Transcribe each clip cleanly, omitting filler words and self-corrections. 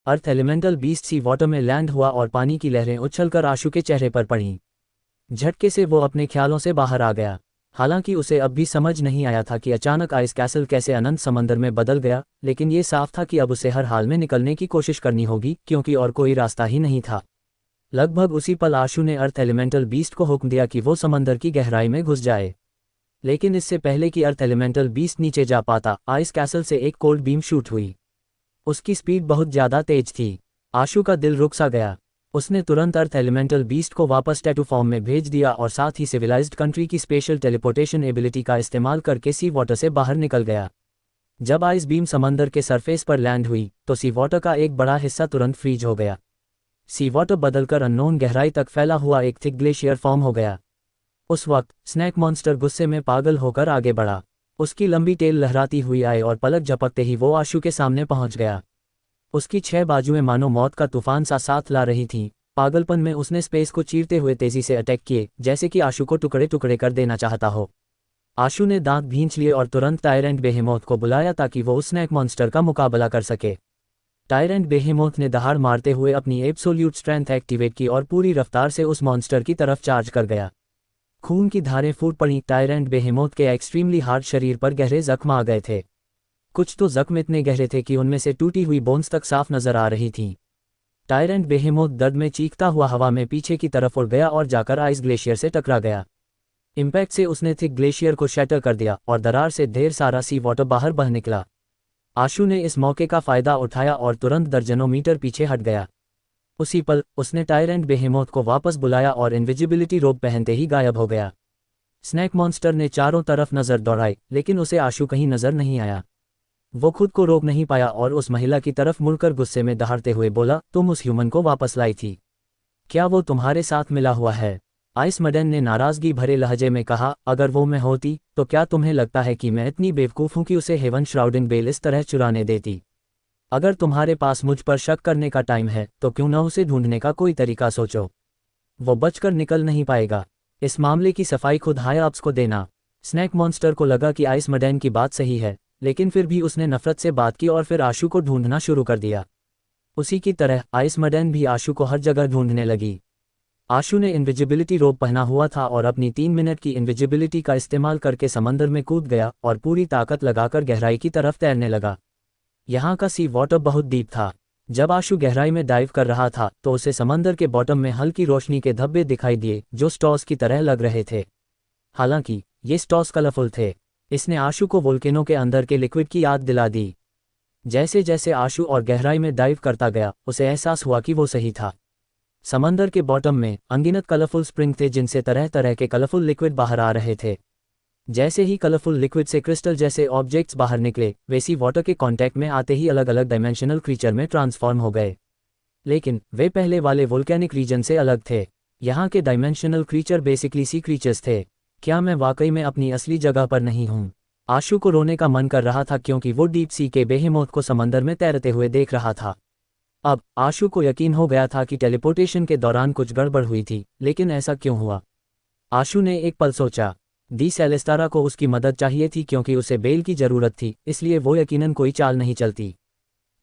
अर्थ elemental beast सी water में land हुआ और पानी की लहरें उछलकर आशु के चेहरे पर पड़ीं। झटके से वो अपने ख्यालों से बाहर आ गया। हालांकि उसे अब भी समझ नहीं आया था कि अचानक आइस कैसल कैसे अनंत समंदर में बदल गया, लेकिन ये साफ था कि अब उसे हर हाल में निकलने की कोशिश करनी होगी, क्योंकि और कोई रास्ता ही नहीं था। लगभग उसी पल आशु ने अर्थ एलिमेंटल बीस्ट को हुक्म दिया कि वो समंदर की गहराई में घुस जाए। लेकिन इससे पहले कि अर्थ एलिमेंटल बीस्ट नीचे जा पाता, आइस कैसल से एक कोल्ड बीम शूट हुई। उसकी स्पीड बहुत ज़्यादा तेज थी। आशु का दिल रुक सा गया। उसने तुरंत अर्थ एलिमेंटल बीस्ट को वापस टैटू फॉर्म में भेज दिया और साथ ही सिविलाइज्ड कंट्री की स्पेशल टेलीपोर्टेशन एबिलिटी का इस्तेमाल करके सी वाटर से बाहर निकल गया। जब आइस बीम समंदर के सरफेस पर लैंड हुई तो सी वाटर का एक बड़ा हिस्सा तुरंत फ्रीज हो गया। सी वाटर बदलकर अननोन गहराई तक फैला हुआ एक थिक ग्लेशियर फॉर्म हो गया। उस वक्त स्नैक मॉन्स्टर गुस्से में पागल होकर आगे बढ़ा। उसकी लंबी टेल लहराती हुई आई और पलक झपकते ही वो आशु के सामने पहुंच गया। उसकी 6 बाजुएं मानो मौत का तूफान सा साथ ला रही थीं। पागलपन में उसने स्पेस को चीरते हुए तेजी से अटैक किए, जैसे कि आशु को टुकड़े टुकड़े कर देना चाहता हो। आशु ने दांत भींच लिए और तुरंत टायरेंट बेहेमोथ को बुलाया ताकि वो उस स्नैक मॉन्स्टर का मुकाबला कर सके। टायरेंट बेहेमोथ ने दहाड़ मारते हुए अपनी एब्सोल्यूट स्ट्रेंथ एक्टिवेट की और पूरी रफ्तार से उस मॉन्स्टर की तरफ चार्ज कर गया। खून की धारें फूट पड़ी। टायरेंट बेहेमोथ के एक्सट्रीमली हार्ड शरीर पर गहरे जख्म आ गए थे। कुछ तो जख्म इतने गहरे थे कि उनमें से टूटी हुई बोन्स तक साफ नजर आ रही थीं। टायरेंट बेहेमोथ दर्द में चीखता हुआ हवा में पीछे की तरफ उड़ गया और जाकर आइस ग्लेशियर से टकरा गया। इम्पैक्ट से उसने थिक ग्लेशियर को शैटर कर दिया और दरार से ढेर सारा सी वाटर बाहर बह निकला। आशु ने इस मौके का फायदा उठाया और तुरंत दर्जनों मीटर पीछे हट गया। उसी पल उसने टायरेंट बेहेमोथ को वापस बुलाया और इनविजिबिलिटी रोब पहनते ही गायब हो गया। स्नैक मॉन्स्टर ने चारों तरफ नजर दौड़ाई, लेकिन उसे आशु कहीं नजर नहीं आया। वो खुद को रोक नहीं पाया और उस महिला की तरफ मुड़कर गुस्से में दहाड़ते हुए बोला, तुम उस ह्यूमन को वापस लाई थी, क्या वो तुम्हारे साथ मिला हुआ है? आइस मडन ने नाराजगी भरे लहजे में कहा, अगर वो मैं होती तो क्या तुम्हें लगता है कि मैं इतनी बेवकूफ़ हूं कि उसे हेवन श्राउडिंग बेल इस तरह चुराने देती? अगर तुम्हारे पास मुझ पर शक करने का टाइम है तो क्यों न उसे ढूंढने का कोई तरीका सोचो। वो बचकर निकल नहीं पाएगा। इस मामले की सफाई खुद हाई अप्स को देना। स्नैक मॉन्स्टर को लगा कि आइस मडन की बात सही है, लेकिन फिर भी उसने नफरत से बात की और फिर आशु को ढूंढना शुरू कर दिया। उसी की तरह आइस मडन भी आशु को हर जगह ढूंढने लगी। आशु ने इनविजिबिलिटी रोब पहना हुआ था और अपनी 3 मिनट की इनविजिबिलिटी का इस्तेमाल करके समंदर में कूद गया और पूरी ताकत लगाकर गहराई की तरफ तैरने लगा। यहाँ का सी वाटर बहुत डीप था। जब आशु गहराई में डाइव कर रहा था तो उसे समंदर के बॉटम में हल्की रोशनी के धब्बे दिखाई दिए जो स्टॉर्स की तरह लग रहे थे। हालांकि ये स्टॉर्स कलरफुल थे। इसने आशु को वोल्केनो के अंदर के लिक्विड की याद दिला दी। जैसे जैसे आशु और गहराई में डाइव करता गया, उसे एहसास हुआ कि वो सही था। समंदर के बॉटम में अनगिनत कलरफुल स्प्रिंग थे जिनसे तरह तरह के कलरफुल लिक्विड बाहर आ रहे थे। जैसे ही कलरफुल लिक्विड से क्रिस्टल जैसे ऑब्जेक्ट्स बाहर निकले, वे सी वाटर के कांटेक्ट में आते ही अलग अलग डायमेंशनल क्रीचर में ट्रांसफॉर्म हो गए। लेकिन वे पहले वाले वोल्केनिक रीजन से अलग थे। यहाँ के dimensional creature basically sea creatures थे। क्या मैं वाकई में अपनी असली जगह पर नहीं हूँ? आशु को रोने का मन कर रहा था क्योंकि वो डीप सी के बेहेमोथ को समंदर में तैरते हुए देख रहा था। अब आशु को यकीन हो गया था कि टेलीपोर्टेशन के दौरान कुछ गड़बड़ हुई थी, लेकिन ऐसा क्यों हुआ? आशु ने एक पल सोचा। दी सेलेस्तारा को उसकी मदद चाहिए थी क्योंकि उसे बेल की जरूरत थी, इसलिए वो यकीनन कोई चाल नहीं चलती।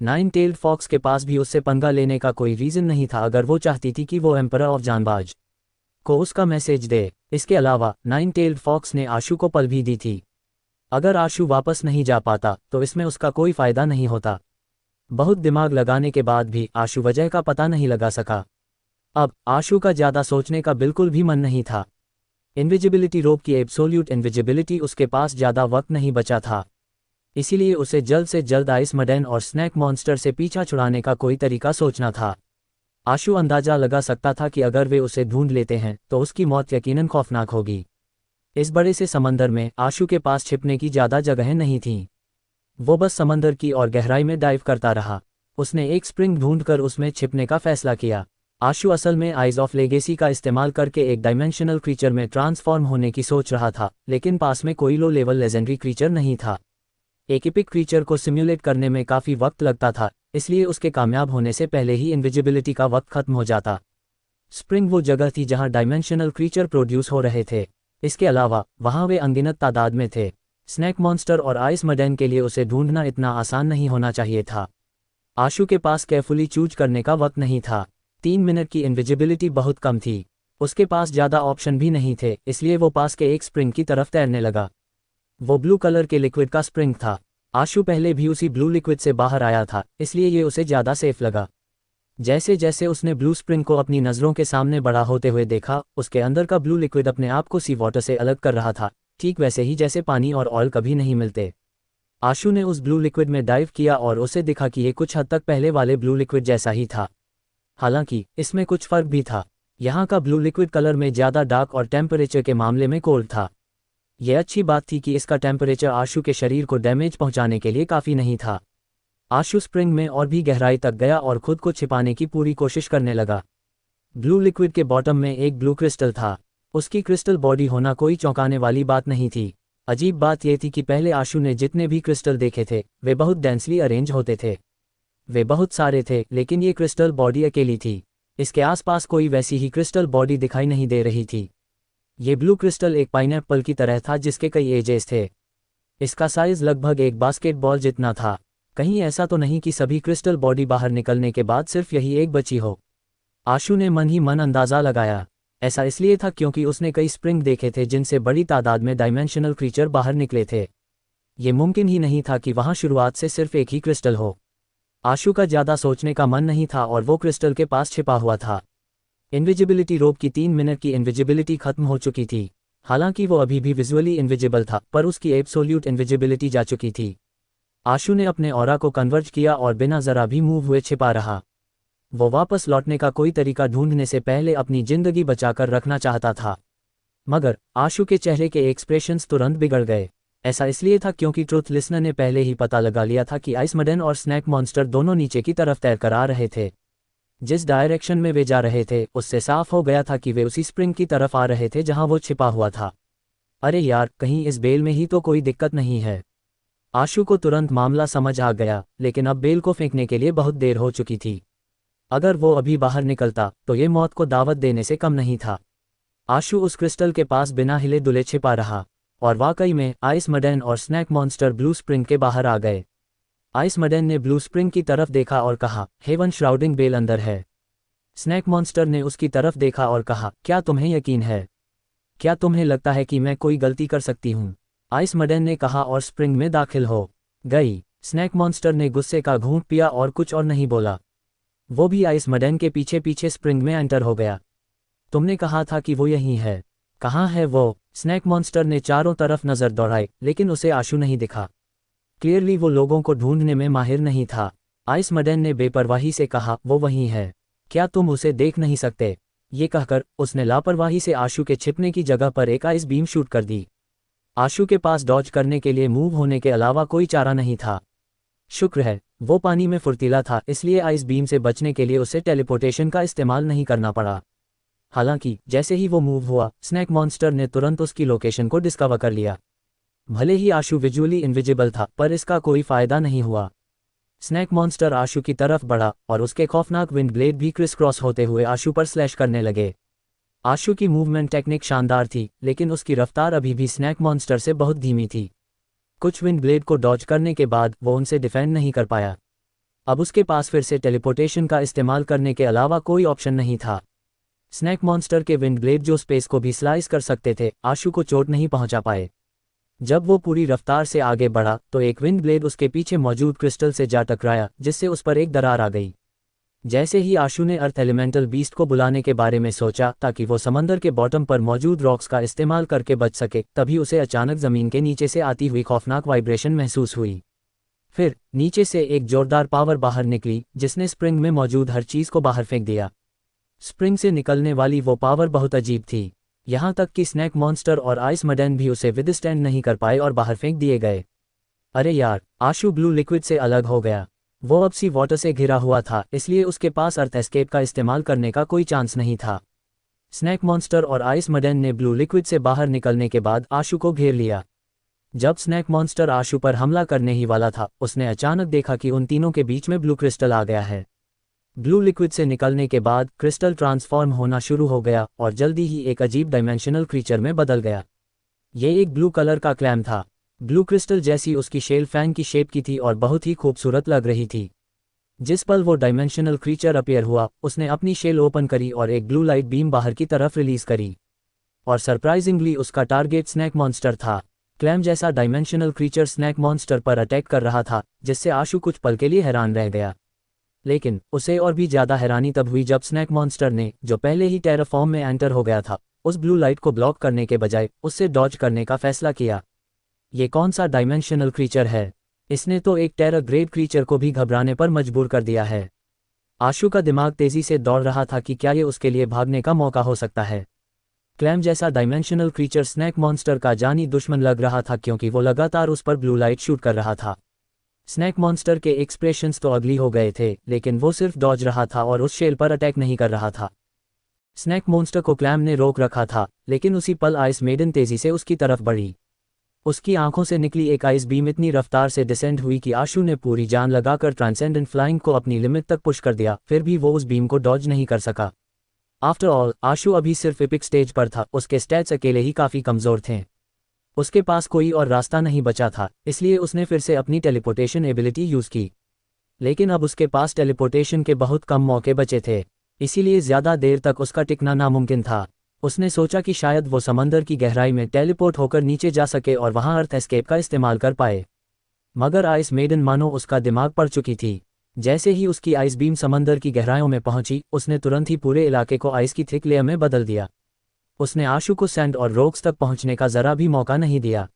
9 टेल्ड फॉक्स के पास भी उससे पंगा लेने का कोई रीज़न नहीं था अगर वो चाहती थी कि वो एम्परर ऑफ जानबाज को उसका मैसेज दे। इसके अलावा 9 टेल्ड फॉक्स ने आशु को पल भी दी थी। अगर आशु वापस नहीं जा पाता तो इसमें उसका कोई फ़ायदा नहीं होता। बहुत दिमाग लगाने के बाद भी आशु वजह का पता नहीं लगा सका। अब आशु का ज़्यादा सोचने का बिल्कुल भी मन नहीं था। इनविजिबिलिटी रोब की एब्सोल्यूट इनविजिबिलिटी उसके पास ज़्यादा वक्त नहीं बचा था, इसीलिए उसे जल्द से जल्द आइस मडन और स्नैक मॉन्स्टर से पीछा छुड़ाने का कोई तरीका सोचना था। आशु अंदाजा लगा सकता था कि अगर वे उसे ढूंढ लेते हैं तो उसकी मौत यकीनन खौफनाक होगी। इस बड़े से समंदर में आशु के पास छिपने की ज़्यादा जगहें नहीं थीं। वो बस समंदर की और गहराई में डाइव करता रहा। उसने एक स्प्रिंग ढूंढकर उसमें छिपने का फैसला किया। आशु असल में आइज ऑफ लेगेसी का इस्तेमाल करके एक डायमेंशनल क्रीचर में ट्रांसफॉर्म होने की सोच रहा था, लेकिन पास में कोई लो लेवल लेजेंडरी क्रीचर नहीं था। एक एपिक क्रीचर को सिम्युलेट करने में काफ़ी वक्त लगता था, इसलिए उसके कामयाब होने से पहले ही इनविजिबिलिटी का वक्त खत्म हो जाता। स्प्रिंग वो जगह थी जहां डायमेंशनल क्रीचर प्रोड्यूस हो रहे थे। इसके अलावा वहां वे अनगिनत तादाद में थे। स्नैक मॉन्स्टर और आइस मडन के लिए उसे ढूंढना इतना आसान नहीं होना चाहिए था। आशु के पास केयरफुली चूज करने का वक्त नहीं था। 3 मिनट की इनविजिबिलिटी बहुत कम थी। उसके पास ज़्यादा ऑप्शन भी नहीं थे, इसलिए वो पास के एक स्प्रिंग की तरफ तैरने लगा। वो ब्लू कलर के लिक्विड का स्प्रिंग था। आशु पहले भी उसी ब्लू लिक्विड से बाहर आया था, इसलिए ये उसे ज़्यादा सेफ लगा। जैसे जैसे उसने ब्लू स्प्रिंग को अपनी नज़रों के सामने बड़ा होते हुए देखा, उसके अंदर का ब्लू लिक्विड अपने आप को सी वाटर से अलग कर रहा था, ठीक वैसे ही जैसे पानी और ऑयल कभी नहीं मिलते। आशु ने उस ब्लू लिक्विड में डाइव किया और उसे दिखा कि ये कुछ हद तक पहले वाले ब्लू लिक्विड जैसा ही था। हालांकि इसमें कुछ फ़र्क भी था। यहाँ का ब्लू लिक्विड कलर में ज़्यादा डार्क और टेम्परेचर के मामले में कोल्ड था। यह अच्छी बात थी कि इसका टेम्परेचर आशु के शरीर को डैमेज पहुंचाने के लिए काफ़ी नहीं था। आशु स्प्रिंग में और भी गहराई तक गया और खुद को छिपाने की पूरी कोशिश करने लगा। ब्लू लिक्विड के बॉटम में एक ब्लू क्रिस्टल था। उसकी क्रिस्टल बॉडी होना कोई चौंकाने वाली बात नहीं थी। अजीब बात यह थी कि पहले आशु ने जितने भी क्रिस्टल देखे थे वे बहुत डेंसली अरेंज होते थे। वे बहुत सारे थे, लेकिन ये क्रिस्टल बॉडी अकेली थी। इसके आसपास कोई वैसी ही क्रिस्टल बॉडी दिखाई नहीं दे रही थी। ये ब्लू क्रिस्टल एक पाइनएप्पल की तरह था जिसके कई एजेस थे। इसका साइज लगभग एक बास्केटबॉल जितना था। कहीं ऐसा तो नहीं कि सभी क्रिस्टल बॉडी बाहर निकलने के बाद सिर्फ यही एक बची हो। आशु ने मन ही मन अंदाज़ा लगाया। ऐसा इसलिए था क्योंकि उसने कई स्प्रिंग देखे थे जिनसे बड़ी तादाद में डायमेंशनल क्रीचर बाहर निकले थे। ये मुमकिन ही नहीं था कि वहाँ शुरुआत से सिर्फ एक ही क्रिस्टल हो। आशु का ज़्यादा सोचने का मन नहीं था और वो क्रिस्टल के पास छिपा हुआ था। इनविजिबिलिटी रोब की 3 मिनट की इनविजिबिलिटी खत्म हो चुकी थी। हालांकि वो अभी भी विजुअली इनविजिबल था, पर उसकी एब्सोल्यूट इनविजिबिलिटी जा चुकी थी। आशु ने अपने ऑरा को कन्वर्ज किया और बिना ज़रा भी मूव हुए छिपा रहा। वो वापस लौटने का कोई तरीका ढूंढने से पहले अपनी जिंदगी बचाकर रखना चाहता था। मगर आशु के चेहरे के एक्सप्रेशंस तुरंत बिगड़ गए। ऐसा इसलिए था क्योंकि ट्रुथ लिसनर ने पहले ही पता लगा लिया था कि आइसमडन और स्नैक मॉन्स्टर दोनों नीचे की तरफ तैरकर आ रहे थे। जिस डायरेक्शन में वे जा रहे थे उससे साफ हो गया था कि वे उसी स्प्रिंग की तरफ आ रहे थे जहां वो छिपा हुआ था। अरे यार, कहीं इस बेल में ही तो कोई दिक्कत नहीं है। आशु को तुरंत मामला समझ आ गया, लेकिन अब बेल को फेंकने के लिए बहुत देर हो चुकी थी। अगर वो अभी बाहर निकलता तो ये मौत को दावत देने से कम नहीं था। आशु उस क्रिस्टल के पास बिना हिले डुले छिपा रहा, और वाकई में आइसमडन और स्नैक मॉन्स्टर ब्लू स्प्रिंग के बाहर आ गए। आइसमडन ने ब्लू स्प्रिंग की तरफ देखा और कहा, हेवन श्राउडिंग बेल अंदर है। स्नैक मॉन्स्टर ने उसकी तरफ देखा और कहा, क्या तुम्हें यकीन है? क्या तुम्हें लगता है कि मैं कोई गलती कर सकती हूँ? आइसमडन ने कहा और स्प्रिंग में दाखिल हो गई। स्नैक मॉन्स्टर ने गुस्से का घूंट पिया और कुछ और नहीं बोला। वो भी आइसमडन के पीछे पीछे स्प्रिंग में एंटर हो गया। तुमने कहा था कि वो यहीं है। कहाँ है वो? स्नैक मॉन्स्टर ने चारों तरफ नज़र दौड़ाई, लेकिन उसे आशु नहीं दिखा। क्लियरली वो लोगों को ढूंढने में माहिर नहीं था। आइसमडन ने बेपरवाही से कहा, वो वहीं है। क्या तुम उसे देख नहीं सकते? ये कहकर उसने लापरवाही से आशु के छिपने की जगह पर एक आइस बीम शूट कर दी। आशु के पास डॉज करने के लिए मूव होने के अलावा कोई चारा नहीं था। शुक्र है वो पानी में फुर्तीला था, इसलिए आइस बीम से बचने के लिए उसे टेलीपोर्टेशन का इस्तेमाल नहीं करना पड़ा। हालांकि जैसे ही वो मूव हुआ, स्नैक मॉन्स्टर ने तुरंत उसकी लोकेशन को डिस्कवर कर लिया। भले ही आशु विजुअली इनविजिबल था, पर इसका कोई फायदा नहीं हुआ। स्नैक मॉन्स्टर आशु की तरफ बढ़ा और उसके खौफनाक विंड ब्लेड भी क्रिस क्रॉस होते हुए आशु पर स्लैश करने लगे। आशु की मूवमेंट टेक्निक शानदार थी, लेकिन उसकी रफ्तार अभी भी स्नैक मॉन्स्टर से बहुत धीमी थी। कुछ विंड ब्लेड को डॉज करने के बाद वो उनसे डिफेंड नहीं कर पाया। अब उसके पास फिर से टेलीपोर्टेशन का इस्तेमाल करने के अलावा कोई ऑप्शन नहीं था। स्नैक मॉन्स्टर के विंड ब्लेड जो स्पेस को भी स्लाइस कर सकते थे, आशु को चोट नहीं पहुंचा पाए। जब वो पूरी रफ्तार से आगे बढ़ा तो एक विंड ब्लेड उसके पीछे मौजूद क्रिस्टल से जा टकराया, जिससे उस पर एक दरार आ गई। जैसे ही आशु ने अर्थ एलिमेंटल बीस्ट को बुलाने के बारे में सोचा ताकि वो समंदर के बॉटम पर मौजूद रॉक्स का इस्तेमाल करके बच सके, तभी उसे अचानक ज़मीन के नीचे से आती हुई खौफनाक वाइब्रेशन महसूस हुई। फिर नीचे से एक जोरदार पावर बाहर निकली, जिसने स्प्रिंग में मौजूद हर चीज़ को बाहर फेंक दिया। स्प्रिंग से निकलने वाली वो पावर बहुत अजीब थी, यहाँ तक कि स्नैक मॉन्स्टर और आइसमडन भी उसे विदस्टैंड नहीं कर पाए और बाहर फेंक दिए गए। अरे यार, आशु ब्लू लिक्विड से अलग हो गया। वो अब सी वाटर से घिरा हुआ था, इसलिए उसके पास अर्थ एस्केप का इस्तेमाल करने का कोई चांस नहीं था। स्नैक मॉन्स्टर और आइसमडन ने ब्लू लिक्विड से बाहर निकलने के बाद आशु को घेर लिया। जब स्नैक मॉन्स्टर आशु पर हमला करने ही वाला था, उसने अचानक देखा कि उन तीनों के बीच में ब्लू क्रिस्टल आ गया है। ब्लू लिक्विड से निकलने के बाद क्रिस्टल ट्रांसफॉर्म होना शुरू हो गया और जल्दी ही एक अजीब डायमेंशनल क्रीचर में बदल गया। ये एक ब्लू कलर का क्लैम था। ब्लू क्रिस्टल जैसी उसकी शेल फैन की शेप की थी और बहुत ही खूबसूरत लग रही थी। जिस पल वो डायमेंशनल क्रीचर अपीयर हुआ, उसने अपनी शेल ओपन करी और एक ब्लू लाइट बीम बाहर की तरफ रिलीज करी। और सरप्राइजिंगली उसका टारगेट स्नैक मॉन्स्टर था। क्लैम जैसा डायमेंशनल क्रीचर स्नैक मॉन्स्टर पर अटैक कर रहा था, जिससे आशु कुछ पल के लिए हैरान रह गया। लेकिन उसे और भी ज़्यादा हैरानी तब हुई जब स्नैक मॉन्स्टर ने, जो पहले ही टेरर फॉर्म में एंटर हो गया था, उस ब्लू लाइट को ब्लॉक करने के बजाय उससे डॉज करने का फैसला किया। ये कौन सा डायमेंशनल क्रीचर है? इसने तो एक टेरर ग्रेड क्रीचर को भी घबराने पर मजबूर कर दिया है। आशु का दिमाग तेजी से दौड़ रहा था कि क्या ये उसके लिए भागने का मौका हो सकता है। क्लैम जैसा डायमेंशनल क्रीचर स्नैक मॉन्स्टर का जानी दुश्मन लग रहा था, क्योंकि वो लगातार उस पर ब्लू लाइट शूट कर रहा था। स्नैक मॉन्स्टर के एक्सप्रेशंस तो अगली हो गए थे, लेकिन वो सिर्फ डॉज रहा था और उस शेल पर अटैक नहीं कर रहा था। स्नैक मॉन्स्टर को क्लैम ने रोक रखा था, लेकिन उसी पल आइस मेडन तेजी से उसकी तरफ बढ़ी। उसकी आंखों से निकली एक आइस बीम इतनी रफ्तार से डिसेंड हुई कि आशु ने पूरी जान लगाकर ट्रांसेंडेंट फ्लाइंग को अपनी लिमिट तक पुश कर दिया, फिर भी वो उस बीम को डॉज नहीं कर सका। आफ्टर ऑल, आशु अभी सिर्फ एपिक स्टेज पर था, उसके स्टैट्स अकेले ही काफ़ी कमज़ोर थे। उसके पास कोई और रास्ता नहीं बचा था, इसलिए उसने फिर से अपनी टेलीपोर्टेशन एबिलिटी यूज़ की। लेकिन अब उसके पास टेलीपोर्टेशन के बहुत कम मौके बचे थे, इसीलिए ज़्यादा देर तक उसका टिकना नामुमकिन था। उसने सोचा कि शायद वो समंदर की गहराई में टेलीपोर्ट होकर नीचे जा सके और वहां अर्थ एस्केप का इस्तेमाल कर पाए। मगर आइस मेडन मानो उसका दिमाग पड़ चुकी थी। जैसे ही उसकी आइस बीम समंदर की गहराइयों में पहुंची, उसने तुरंत ही पूरे इलाके को आइस की थिक लेयर में बदल दिया। उसने आशु को सैंड और रॉक्स तक पहुंचने का जरा भी मौका नहीं दिया।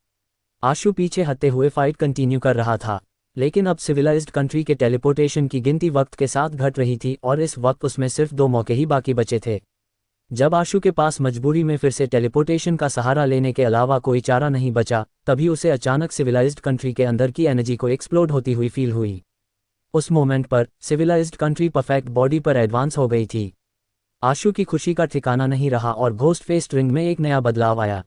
आशु पीछे हटते हुए फाइट कंटिन्यू कर रहा था, लेकिन अब सिविलाइज्ड कंट्री के टेलीपोर्टेशन की गिनती वक्त के साथ घट रही थी और इस वक्त उसमें सिर्फ 2 मौके ही बाकी बचे थे। जब आशु के पास मजबूरी में फिर से टेलीपोर्टेशन का सहारा लेने के अलावा कोई चारा नहीं बचा, तभी उसे अचानक सिविलाइज्ड कंट्री के अंदर की एनर्जी को एक्सप्लोड होती हुई फील हुई। उस मोमेंट पर सिविलाइज्ड कंट्री परफेक्ट बॉडी पर एडवांस हो गई थी। आशु की खुशी का ठिकाना नहीं रहा और घोस्ट फेस रिंग में एक नया बदलाव आया।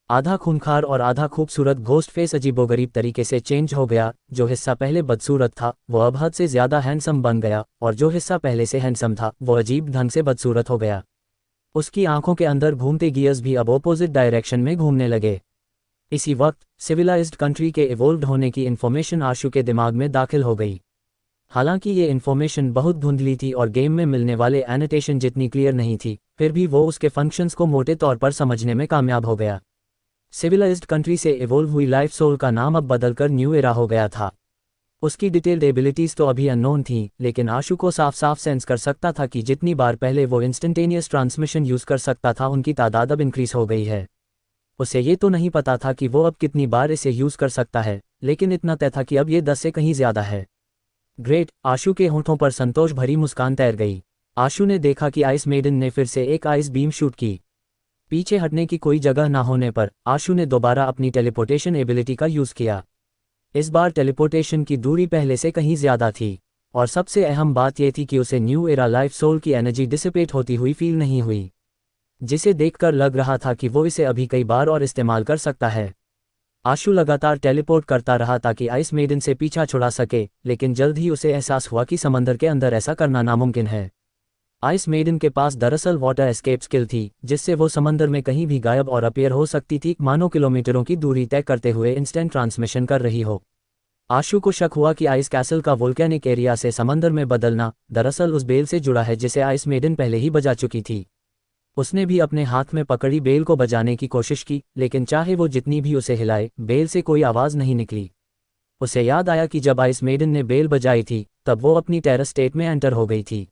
आधा खूंखार और आधा खूबसूरत घोस्ट फेस अजीबोगरीब तरीके से चेंज हो गया। जो हिस्सा पहले बदसूरत था वो अब हद से ज्यादा हैंडसम बन गया, और जो हिस्सा पहले से हैंडसम था वो अजीब ढंग से बदसूरत हो गया। उसकी आंखों के अंदर घूमते गियर्स भी अब ऑपोजिट डायरेक्शन में घूमने लगे। इसी वक्त सिविलाइज्ड कंट्री के इवोल्व्ड होने की इन्फॉर्मेशन आशु के दिमाग में दाखिल हो गई। हालांकि ये इन्फॉर्मेशन बहुत धुंधली थी और गेम में मिलने वाले एनोटेशन जितनी क्लियर नहीं थी, फिर भी वो उसके फंक्शंस को मोटे तौर पर समझने में कामयाब हो गया। सिविलाइज्ड कंट्री से इवोल्व हुई लाइफ सोल का नाम अब बदलकर न्यू एरा हो गया था। उसकी डिटेल्ड एबिलिटीज़ तो अभी अननोन थी, लेकिन आशु को साफ साफ सेंस कर सकता था कि जितनी बार पहले वो इंस्टेंटेनियस ट्रांसमिशन यूज़ कर सकता था, उनकी तादाद अब इंक्रीज हो गई है। उसे ये तो नहीं पता था कि वो अब कितनी बार इसे यूज़ कर सकता है, लेकिन इतना तय था कि अब ये 10 से कहीं ज़्यादा है। ग्रेट! आशु के होंठों पर संतोष भरी मुस्कान तैर गई। आशु ने देखा कि आइस मेडन ने फिर से एक आइस बीम शूट की। पीछे हटने की कोई जगह ना होने पर आशु ने दोबारा अपनी टेलीपोर्टेशन एबिलिटी का यूज़ किया। इस बार टेलीपोर्टेशन की दूरी पहले से कहीं ज़्यादा थी, और सबसे अहम बात यह थी कि उसे न्यू एरा लाइफ सोल की एनर्जी डिसिपेट होती हुई फील नहीं हुई, जिसे देखकर लग रहा था कि वो इसे अभी कई बार और इस्तेमाल कर सकता है। आशु लगातार टेलीपोर्ट करता रहा ताकि आइस मेडन से पीछा छुड़ा सके, लेकिन जल्द ही उसे एहसास हुआ कि समंदर के अंदर ऐसा करना नामुमकिन है। आइस मेडन के पास दरअसल वाटर एस्केप स्किल थी, जिससे वो समंदर में कहीं भी गायब और अपीयर हो सकती थी, मानो किलोमीटरों की दूरी तय करते हुए इंस्टेंट ट्रांसमिशन कर रही हो। आशु को शक हुआ कि आइस कैसल का वोल्केनिक एरिया से समंदर में बदलना दरअसल उस बेल से जुड़ा है जिसे आइस मेडन पहले ही बजा चुकी थी। उसने भी अपने हाथ में पकड़ी बेल को बजाने की कोशिश की, लेकिन चाहे वो जितनी भी उसे हिलाए, बेल से कोई आवाज़ नहीं निकली। उसे याद आया कि जब आइस मेडन ने बेल बजाई थी तब वो अपनी टेरर स्टेट में एंटर हो गई थी।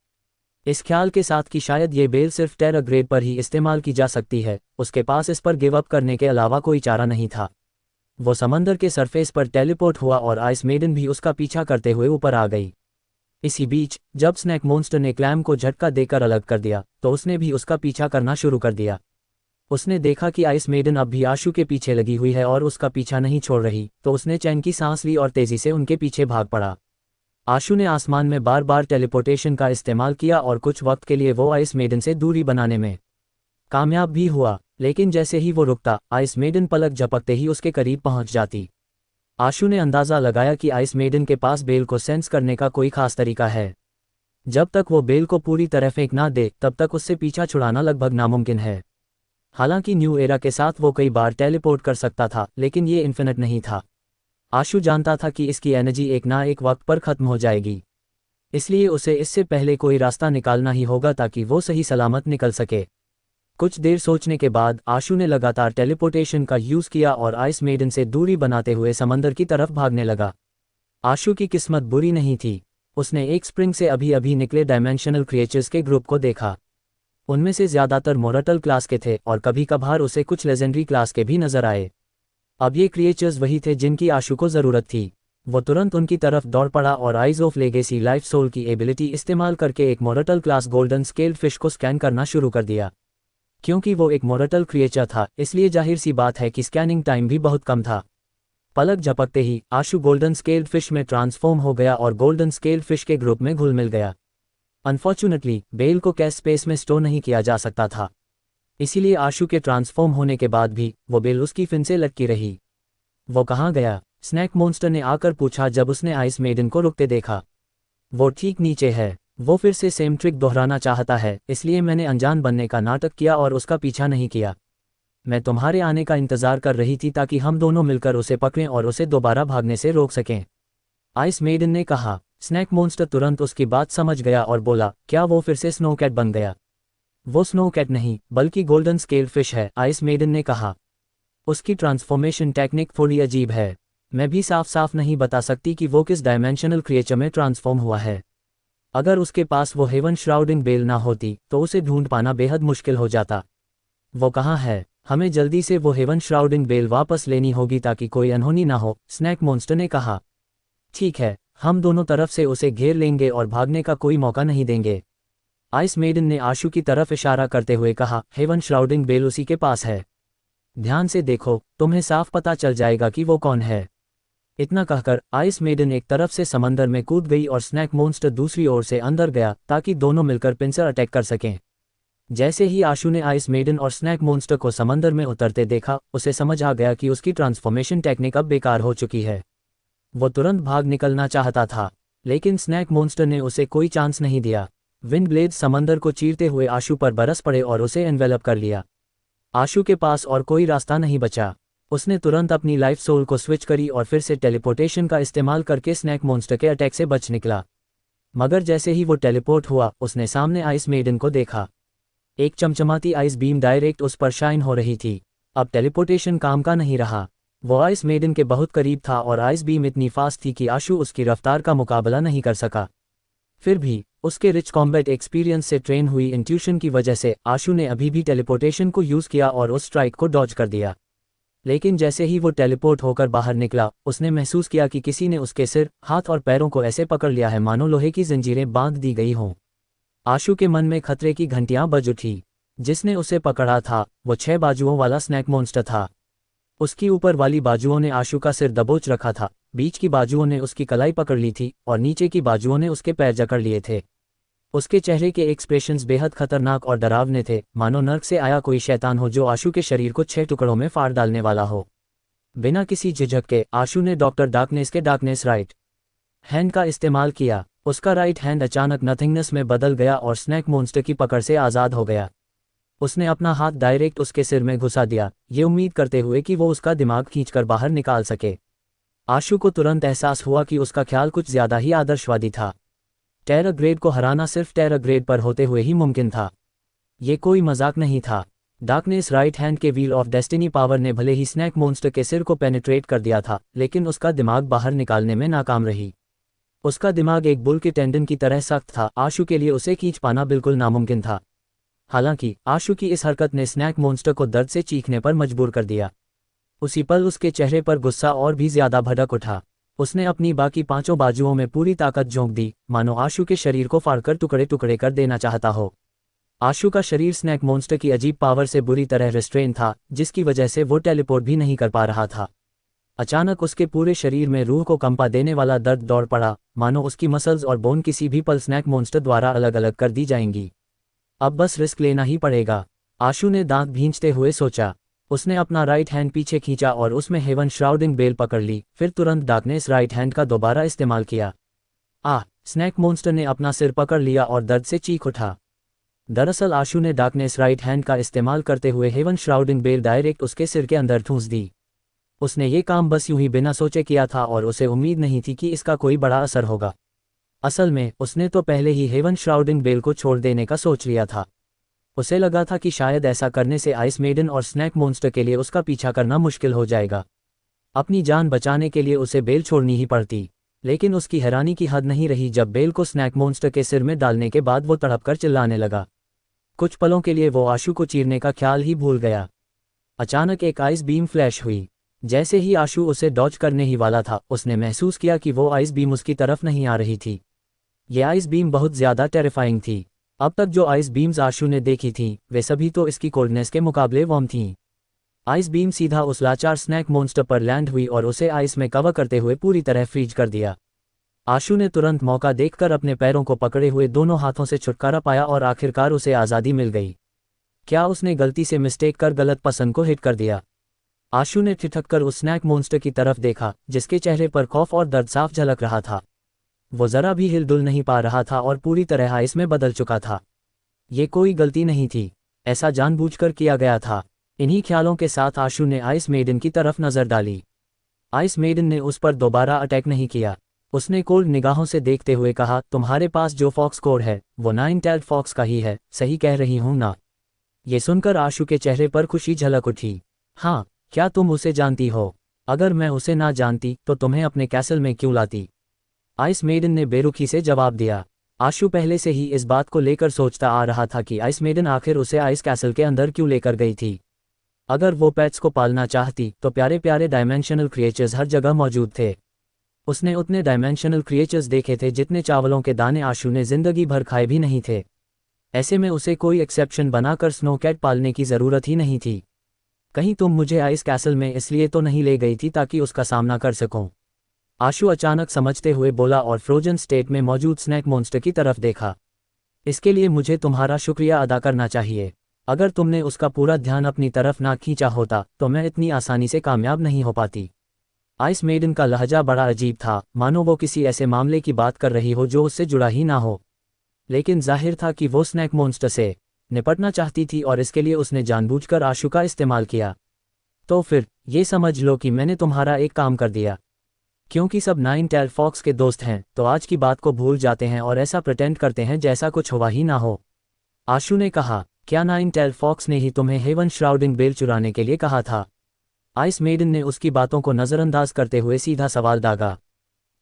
इस ख्याल के साथ कि शायद ये बेल सिर्फ टेरर ग्रेड पर ही इस्तेमाल की जा सकती है, उसके पास इस पर गिव अप करने के अलावा कोई चारा नहीं था। वो समंदर के सरफेस पर टेलीपोर्ट हुआ और आइस मेडन भी उसका पीछा करते हुए ऊपर आ गई। इसी बीच जब स्नैक मॉन्स्टर ने क्लैम को झटका देकर अलग कर दिया तो उसने भी उसका पीछा करना शुरू कर दिया। उसने देखा कि आइस मेडन अब भी आशु के पीछे लगी हुई है और उसका पीछा नहीं छोड़ रही, तो उसने चैन की सांस ली और तेजी से उनके पीछे भाग पड़ा। आशु ने आसमान में बार बार टेलीपोर्टेशन का इस्तेमाल किया और कुछ वक्त के लिए वो आइस मेडन से दूरी बनाने में कामयाब भी हुआ, लेकिन जैसे ही वो रुकता, आइस मेडन पलक झपकते ही उसके करीब पहुंच जाती। आशु ने अंदाज़ा लगाया कि आइस मेडन के पास बेल को सेंस करने का कोई खास तरीका है। जब तक वो बेल को पूरी तरह फेंक ना दे तब तक उससे पीछा छुड़ाना लगभग नामुमकिन है। हालांकि न्यू एरा के साथ वो कई बार टेलीपोर्ट कर सकता था, लेकिन ये इन्फिनिट नहीं था। आशु जानता था कि इसकी एनर्जी एक ना एक वक्त पर खत्म हो जाएगी। इसलिए उसे इससे पहले कोई रास्ता निकालना ही होगा ताकि वो सही सलामत निकल सके। कुछ देर सोचने के बाद आशु ने लगातार टेलीपोर्टेशन का यूज़ किया और आइस मेडन से दूरी बनाते हुए समंदर की तरफ भागने लगा। आशु की किस्मत बुरी नहीं थी। उसने एक स्प्रिंग से अभी अभी निकले डायमेंशनल क्रिएचर्स के ग्रुप को देखा। उनमें से ज़्यादातर मोरटल क्लास के थे और कभी कभार उसे कुछ लेजेंडरी क्लास के भी नजर आए। अब ये क्रिएचर्स वही थे जिनकी आशु को ज़रूरत थी। वो तुरंत उनकी तरफ दौड़ पड़ा और eyes of legacy life soul की एबिलिटी इस्तेमाल करके एक mortal class golden scaled fish को स्कैन करना शुरू कर दिया। क्योंकि वो एक मोरटल क्रिएचर था, इसलिए जाहिर सी बात है कि स्कैनिंग टाइम भी बहुत कम था। पलक झपकते ही आशु गोल्डन स्केल्ड फिश में ट्रांसफॉर्म हो गया और गोल्डन स्केल्ड फिश के ग्रुप में घुल मिल गया। अनफॉर्चुनेटली बेल को कैश स्पेस में स्टोर नहीं किया जा सकता था, इसीलिए आशु के ट्रांसफॉर्म होने के बाद भी वो बेल उसकी फिन से लटकी रही। वो कहाँ गया? स्नैक मॉन्स्टर ने आकर पूछा जब उसने आइस मेडन को रुकते देखा। वो ठीक नीचे है। वो फिर से सेम ट्रिक दोहराना चाहता है, इसलिए मैंने अनजान बनने का नाटक किया और उसका पीछा नहीं किया। मैं तुम्हारे आने का इंतज़ार कर रही थी ताकि हम दोनों मिलकर उसे पकड़ें और उसे दोबारा भागने से रोक सकें, आइस मेडन ने कहा। स्नैक मॉन्स्टर तुरंत उसकी बात समझ गया और बोला, क्या वो फिर से स्नोकैट बन गया? वो स्नोकैट नहीं बल्कि गोल्डन स्केल फिश है, आइस मेडन ने कहा। उसकी ट्रांसफॉर्मेशन टेक्निक थोड़ी अजीब है। मैं भी साफ साफ नहीं बता सकती कि वो किस डायमेंशनल क्रिएचर में ट्रांसफॉर्म हुआ है। अगर उसके पास वो हेवन श्राउडिंग बेल ना होती तो उसे ढूंढ पाना बेहद मुश्किल हो जाता। वो कहाँ है? हमें जल्दी से वो हेवन श्राउडिंग बेल वापस लेनी होगी ताकि कोई अनहोनी ना हो, स्नैक मॉन्स्टर ने कहा। ठीक है, हम दोनों तरफ से उसे घेर लेंगे और भागने का कोई मौका नहीं देंगे, आइस मेडन ने आशु की तरफ इशारा करते हुए कहा। हेवन श्राउडिंग बेल उसी के पास है। ध्यान से देखो, तुम्हें साफ पता चल जाएगा कि वो कौन है। इतना कहकर आइस मेडन एक तरफ से समंदर में कूद गई और स्नैक मॉन्स्टर दूसरी ओर से अंदर गया ताकि दोनों मिलकर पिंसर अटैक कर सकें। जैसे ही आशु ने आइस मेडन और स्नैक मॉन्स्टर को समंदर में उतरते देखा, उसे समझ आ गया कि उसकी ट्रांसफॉर्मेशन टेक्निक अब बेकार हो चुकी है। वो तुरंत भाग निकलना चाहता था, लेकिन स्नैक मॉन्स्टर ने उसे कोई चांस नहीं दिया। विंड ब्लेड समंदर को चीरते हुए आशु पर बरस पड़े और उसे एनवेलप कर लिया। आशु के पास और कोई रास्ता नहीं बचा। उसने तुरंत अपनी लाइफ सोल को स्विच करी और फिर से टेलीपोर्टेशन का इस्तेमाल करके स्नैक मॉन्स्टर के अटैक से बच निकला। मगर जैसे ही वो टेलीपोर्ट हुआ, उसने सामने आइस मेडन को देखा। एक चमचमाती आइस बीम डायरेक्ट उस पर शाइन हो रही थी। अब टेलीपोर्टेशन काम का नहीं रहा। वो आइस मेडन के बहुत करीब था और आइस बीम इतनी फास्ट थी कि आशु उसकी रफ्तार का मुकाबला नहीं कर सका। फिर भी उसके रिच कॉम्बैट एक्सपीरियंस से ट्रेन हुई इंट्यूशन की वजह से आशु ने अभी भी टेलीपोर्टेशन को यूज़ किया और उस स्ट्राइक को डॉज कर दिया। लेकिन जैसे ही वो टेलीपोर्ट होकर बाहर निकला, उसने महसूस किया कि किसी ने उसके सिर, हाथ और पैरों को ऐसे पकड़ लिया है मानो लोहे की जंजीरें बांध दी गई हों। आशु के मन में खतरे की घंटियां बज उठी। जिसने उसे पकड़ा था वो 6 बाजुओं वाला स्नैक मॉन्स्टर था। उसकी ऊपर वाली बाजुओं ने आशु का सिर दबोच रखा था, बीच की बाजुओं ने उसकी कलाई पकड़ ली थी और नीचे की बाजुओं ने उसके पैर जकड़ लिए थे। उसके चेहरे के एक्सप्रेशंस बेहद खतरनाक और डरावने थे, मानो नर्क से आया कोई शैतान हो जो आशु के शरीर को 6 टुकड़ों में फाड़ डालने वाला हो। बिना किसी झिझक के आशु ने डॉक्टर डार्कनेस के डार्कनेस राइट हैंड का इस्तेमाल किया। उसका राइट हैंड अचानक नथिंगनेस में बदल गया और स्नैक मॉन्स्टर की पकड़ से आज़ाद हो गया। उसने अपना हाथ डायरेक्ट उसके सिर में घुसा दिया, ये उम्मीद करते हुए कि वो उसका दिमाग खींचकर बाहर निकाल सके। आशु को तुरंत एहसास हुआ कि उसका ख्याल कुछ ज़्यादा ही आदर्शवादी था। टेरर ग्रेड को हराना सिर्फ टेरर ग्रेड पर होते हुए ही मुमकिन था। ये कोई मजाक नहीं था। डार्कनेस राइट हैंड के व्हील ऑफ डेस्टिनी पावर ने भले ही स्नैक मॉन्स्टर के सिर को पेनिट्रेट कर दिया था, लेकिन उसका दिमाग बाहर निकालने में नाकाम रही। उसका दिमाग एक बुल के टेंडन की तरह सख्त था। आशु के लिए उसे खींच पाना बिल्कुल नामुमकिन था। हालांकि आशु की इस हरकत ने स्नैक मॉन्स्टर को दर्द से चीखने पर मजबूर कर दिया। उसी पल उसके चेहरे पर गुस्सा और भी ज्यादा भड़क उठा। उसने अपनी बाकी 5 बाजुओं में पूरी ताकत झोंक दी, मानो आशु के शरीर को फाड़कर टुकड़े टुकड़े कर देना चाहता हो। आशु का शरीर स्नैक मॉन्स्टर की अजीब पावर से बुरी तरह रिस्ट्रेन था, जिसकी वजह से वो टेलीपोर्ट भी नहीं कर पा रहा था। अचानक उसके पूरे शरीर में रूह को कंपा देने वाला दर्द दौड़ पड़ा, मानो उसकी मसल्स और बोन किसी भी पल स्नैक मॉन्स्टर द्वारा अलग अलग कर दी जाएंगी। अब बस रिस्क लेना ही पड़ेगा, आशु ने दांत भींचते हुए सोचा। उसने अपना राइट हैंड पीछे खींचा और उसमें हेवन श्राउडिंग बेल पकड़ ली, फिर तुरंत डार्कनेस राइट हैंड का दोबारा इस्तेमाल किया। स्नैक मॉन्स्टर ने अपना सिर पकड़ लिया और दर्द से चीख उठा। दरअसल आशु ने डार्कनेस राइट हैंड का इस्तेमाल करते हुए हेवन श्राउडिंग बेल डायरेक्ट उसके सिर के अंदर ठूंस दी। उसने ये काम बस यूं ही बिना सोचे किया था और उसे उम्मीद नहीं थी कि इसका कोई बड़ा असर होगा। असल में उसने तो पहले ही हेवन श्राउडिंग बेल को छोड़ देने का सोच लिया था। उसे लगा था कि शायद ऐसा करने से आइस मेडन और स्नैक मॉन्स्टर के लिए उसका पीछा करना मुश्किल हो जाएगा। अपनी जान बचाने के लिए उसे बेल छोड़नी ही पड़ती। लेकिन उसकी हैरानी की हद नहीं रही जब बेल को स्नैक मॉन्स्टर के सिर में डालने के बाद वो तड़पकर चिल्लाने लगा। कुछ पलों के लिए वो आशु को चीरने का ख्याल ही भूल गया। अचानक एक आइस बीम फ्लैश हुई। जैसे ही आशु उसे डॉज करने ही वाला था, उसने महसूस किया कि वो आइस बीम उसकी तरफ नहीं आ रही थी। ये आइस बीम बहुत ज्यादा टेरिफाइंग थी। अब तक जो आइस बीम्स आशु ने देखी थीं, वे सभी तो इसकी कोल्डनेस के मुकाबले वार्म थीं। आइस बीम सीधा उस लाचार स्नैक मॉन्स्टर पर लैंड हुई और उसे आइस में कवर करते हुए पूरी तरह फ्रीज कर दिया। आशु ने तुरंत मौका देखकर अपने पैरों को पकड़े हुए दोनों हाथों से छुटकारा पाया और आखिरकार उसे आज़ादी मिल गई। क्या उसने गलती से मिस्टेक कर गलत पसंद को हिट कर दिया? आशु ने ठिठक कर उस स्नैक मॉन्स्टर की तरफ देखा, जिसके चेहरे पर खौफ और दर्द साफ झलक रहा था। वो जरा भी हिलडुल नहीं पा रहा था और पूरी तरह आइस में बदल चुका था। ये कोई गलती नहीं थी, ऐसा जानबूझकर किया गया था। इन्हीं ख्यालों के साथ आशु ने आइस मेडन की तरफ नजर डाली। आइस मेडन ने उस पर दोबारा अटैक नहीं किया। उसने कोल्ड निगाहों से देखते हुए कहा, तुम्हारे पास जो फॉक्स कोड है वो 9-टैल्ड फॉक्स का ही है, सही कह रही हूं ना? ये सुनकर आशु के चेहरे पर खुशी झलक उठी। हाँ, क्या तुम उसे जानती हो? अगर मैं उसे ना जानती तो तुम्हें अपने कैसल में क्यों लाती? आइस मेडन ने बेरुखी से जवाब दिया। आशु पहले से ही इस बात को लेकर सोचता आ रहा था कि आइस मेडन आखिर उसे आइस कैसल के अंदर क्यों लेकर गई थी। अगर वो पेट्स को पालना चाहती तो प्यारे प्यारे डायमेंशनल क्रिएचर्स हर जगह मौजूद थे। उसने उतने डायमेंशनल क्रिएचर्स देखे थे जितने चावलों के दाने आशु ने जिंदगी भर खाए भी नहीं थे। ऐसे में उसे कोई एक्सेप्शन बनाकर स्नो कैट पालने की ज़रूरत ही नहीं थी। कहीं तुम मुझे आइस कैसल में इसलिए तो नहीं ले गई थी ताकि उसका सामना कर सकूं? आशु अचानक समझते हुए बोला और फ्रोजन स्टेट में मौजूद स्नैक मॉन्स्टर की तरफ देखा। इसके लिए मुझे तुम्हारा शुक्रिया अदा करना चाहिए। अगर तुमने उसका पूरा ध्यान अपनी तरफ ना खींचा होता तो मैं इतनी आसानी से कामयाब नहीं हो पाती। आइस मेडन का लहजा बड़ा अजीब था, मानो वो किसी ऐसे मामले की बात कर रही हो जो उससे जुड़ा ही ना हो। लेकिन जाहिर था कि वो स्नैक मॉन्स्टर से निपटना चाहती थी और इसके लिए उसने जानबूझकर आशु का इस्तेमाल किया। तो फिर ये समझ लो कि मैंने तुम्हारा एक काम कर दिया। क्योंकि सब 9-टैल्ड फॉक्स के दोस्त हैं तो आज की बात को भूल जाते हैं और ऐसा प्रिटेंड करते हैं जैसा कुछ हुआ ही ना हो। आशु ने कहा, क्या 9-टैल्ड फॉक्स ने ही तुम्हें हेवन श्राउडिंग बेल चुराने के लिए कहा था? आइस मेडन ने उसकी बातों को नज़रअंदाज करते हुए सीधा सवाल दागा।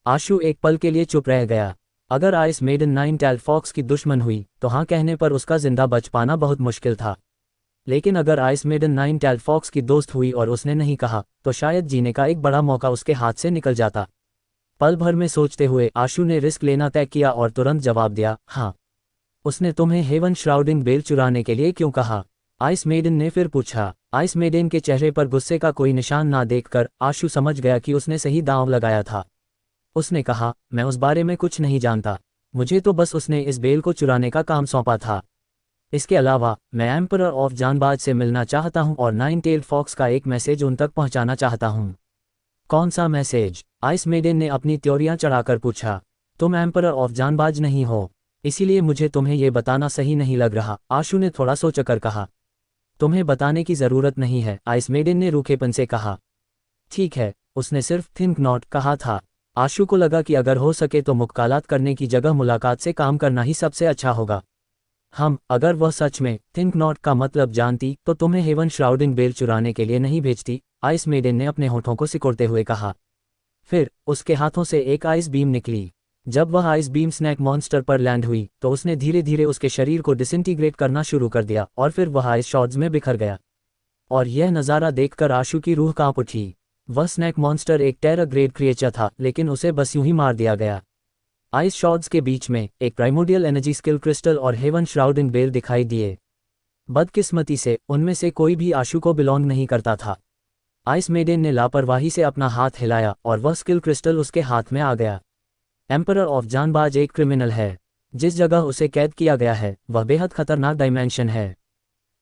आशु एक पल के लिए चुप रह गया। अगर आइस मेडन 9-टैल्ड फॉक्स की दुश्मन हुई तो हाँ कहने पर उसका जिंदा बच पाना बहुत मुश्किल था। लेकिन अगर आइस मेडन 9-टैल्ड फॉक्स की दोस्त हुई और उसने नहीं कहा तो शायद जीने का एक बड़ा मौका उसके हाथ से निकल जाता। पल भर में सोचते हुए आशु ने रिस्क लेना तय किया और तुरंत जवाब दिया, हाँ। उसने तुम्हें हेवन श्राउडिंग बेल चुराने के लिए क्यों कहा? आइस मेडन ने फिर पूछा। आइस मेडन के चेहरे पर गुस्से का कोई निशान ना देखकर आशु समझ गया कि उसने सही दांव लगाया था। उसने कहा, मैं उस बारे में कुछ नहीं जानता। मुझे तो बस उसने इस बेल को चुराने का काम सौंपा था। इसके अलावा मैं एम्परर ऑफ जानबाज से मिलना चाहता हूं और 9-टैल्ड फॉक्स का एक मैसेज उन तक पहुंचाना चाहता हूं। कौन सा मैसेज? आइस मेडन ने अपनी त्योरियां चढ़ाकर पूछा। तुम एम्परर ऑफ जानबाज नहीं हो, इसीलिए मुझे तुम्हें यह बताना सही नहीं लग रहा, आशु ने थोड़ा सोचकर कहा। तुम्हें बताने की जरूरत नहीं है, आइस मेडन ने रूखेपन से कहा। ठीक है, उसने सिर्फ थिंक नॉट कहा था। आशु को लगा कि अगर हो सके तो मुकालात करने की जगह मुलाकात से काम करना ही सबसे अच्छा होगा। अगर वह सच में थिंक नॉट का मतलब जानती तो तुम्हें हेवन श्राउडिंग बेल चुराने के लिए नहीं भेजती, आइस मेडन ने अपने होठों को सिकोड़ते हुए कहा। फिर उसके हाथों से एक आइस बीम निकली। जब वह आइस बीम स्नैक मॉन्स्टर पर लैंड हुई तो उसने धीरे धीरे उसके शरीर को डिसइंटीग्रेट करना शुरू कर दिया और फिर वह आइस शॉट्स में बिखर गया। और यह नज़ारा देखकर आशु की रूह कांप उठी। वह स्नैक मॉन्स्टर एक टेरर ग्रेड क्रिएचर था, लेकिन उसे बस यूं ही मार दिया गया। आइस शॉट्स के बीच में एक प्राइमोडियल एनर्जी स्किल क्रिस्टल और हेवन श्राउडिंग बेल दिखाई दिए। बदकिस्मती से उनमें से कोई भी आशु को बिलोंग नहीं करता था। आइस मेडन ने लापरवाही से अपना हाथ हिलाया और वह स्किल क्रिस्टल उसके हाथ में आ गया। एम्परर ऑफ जानबाज एक क्रिमिनल है। जिस जगह उसे कैद किया गया है वह बेहद खतरनाक डायमेंशन है।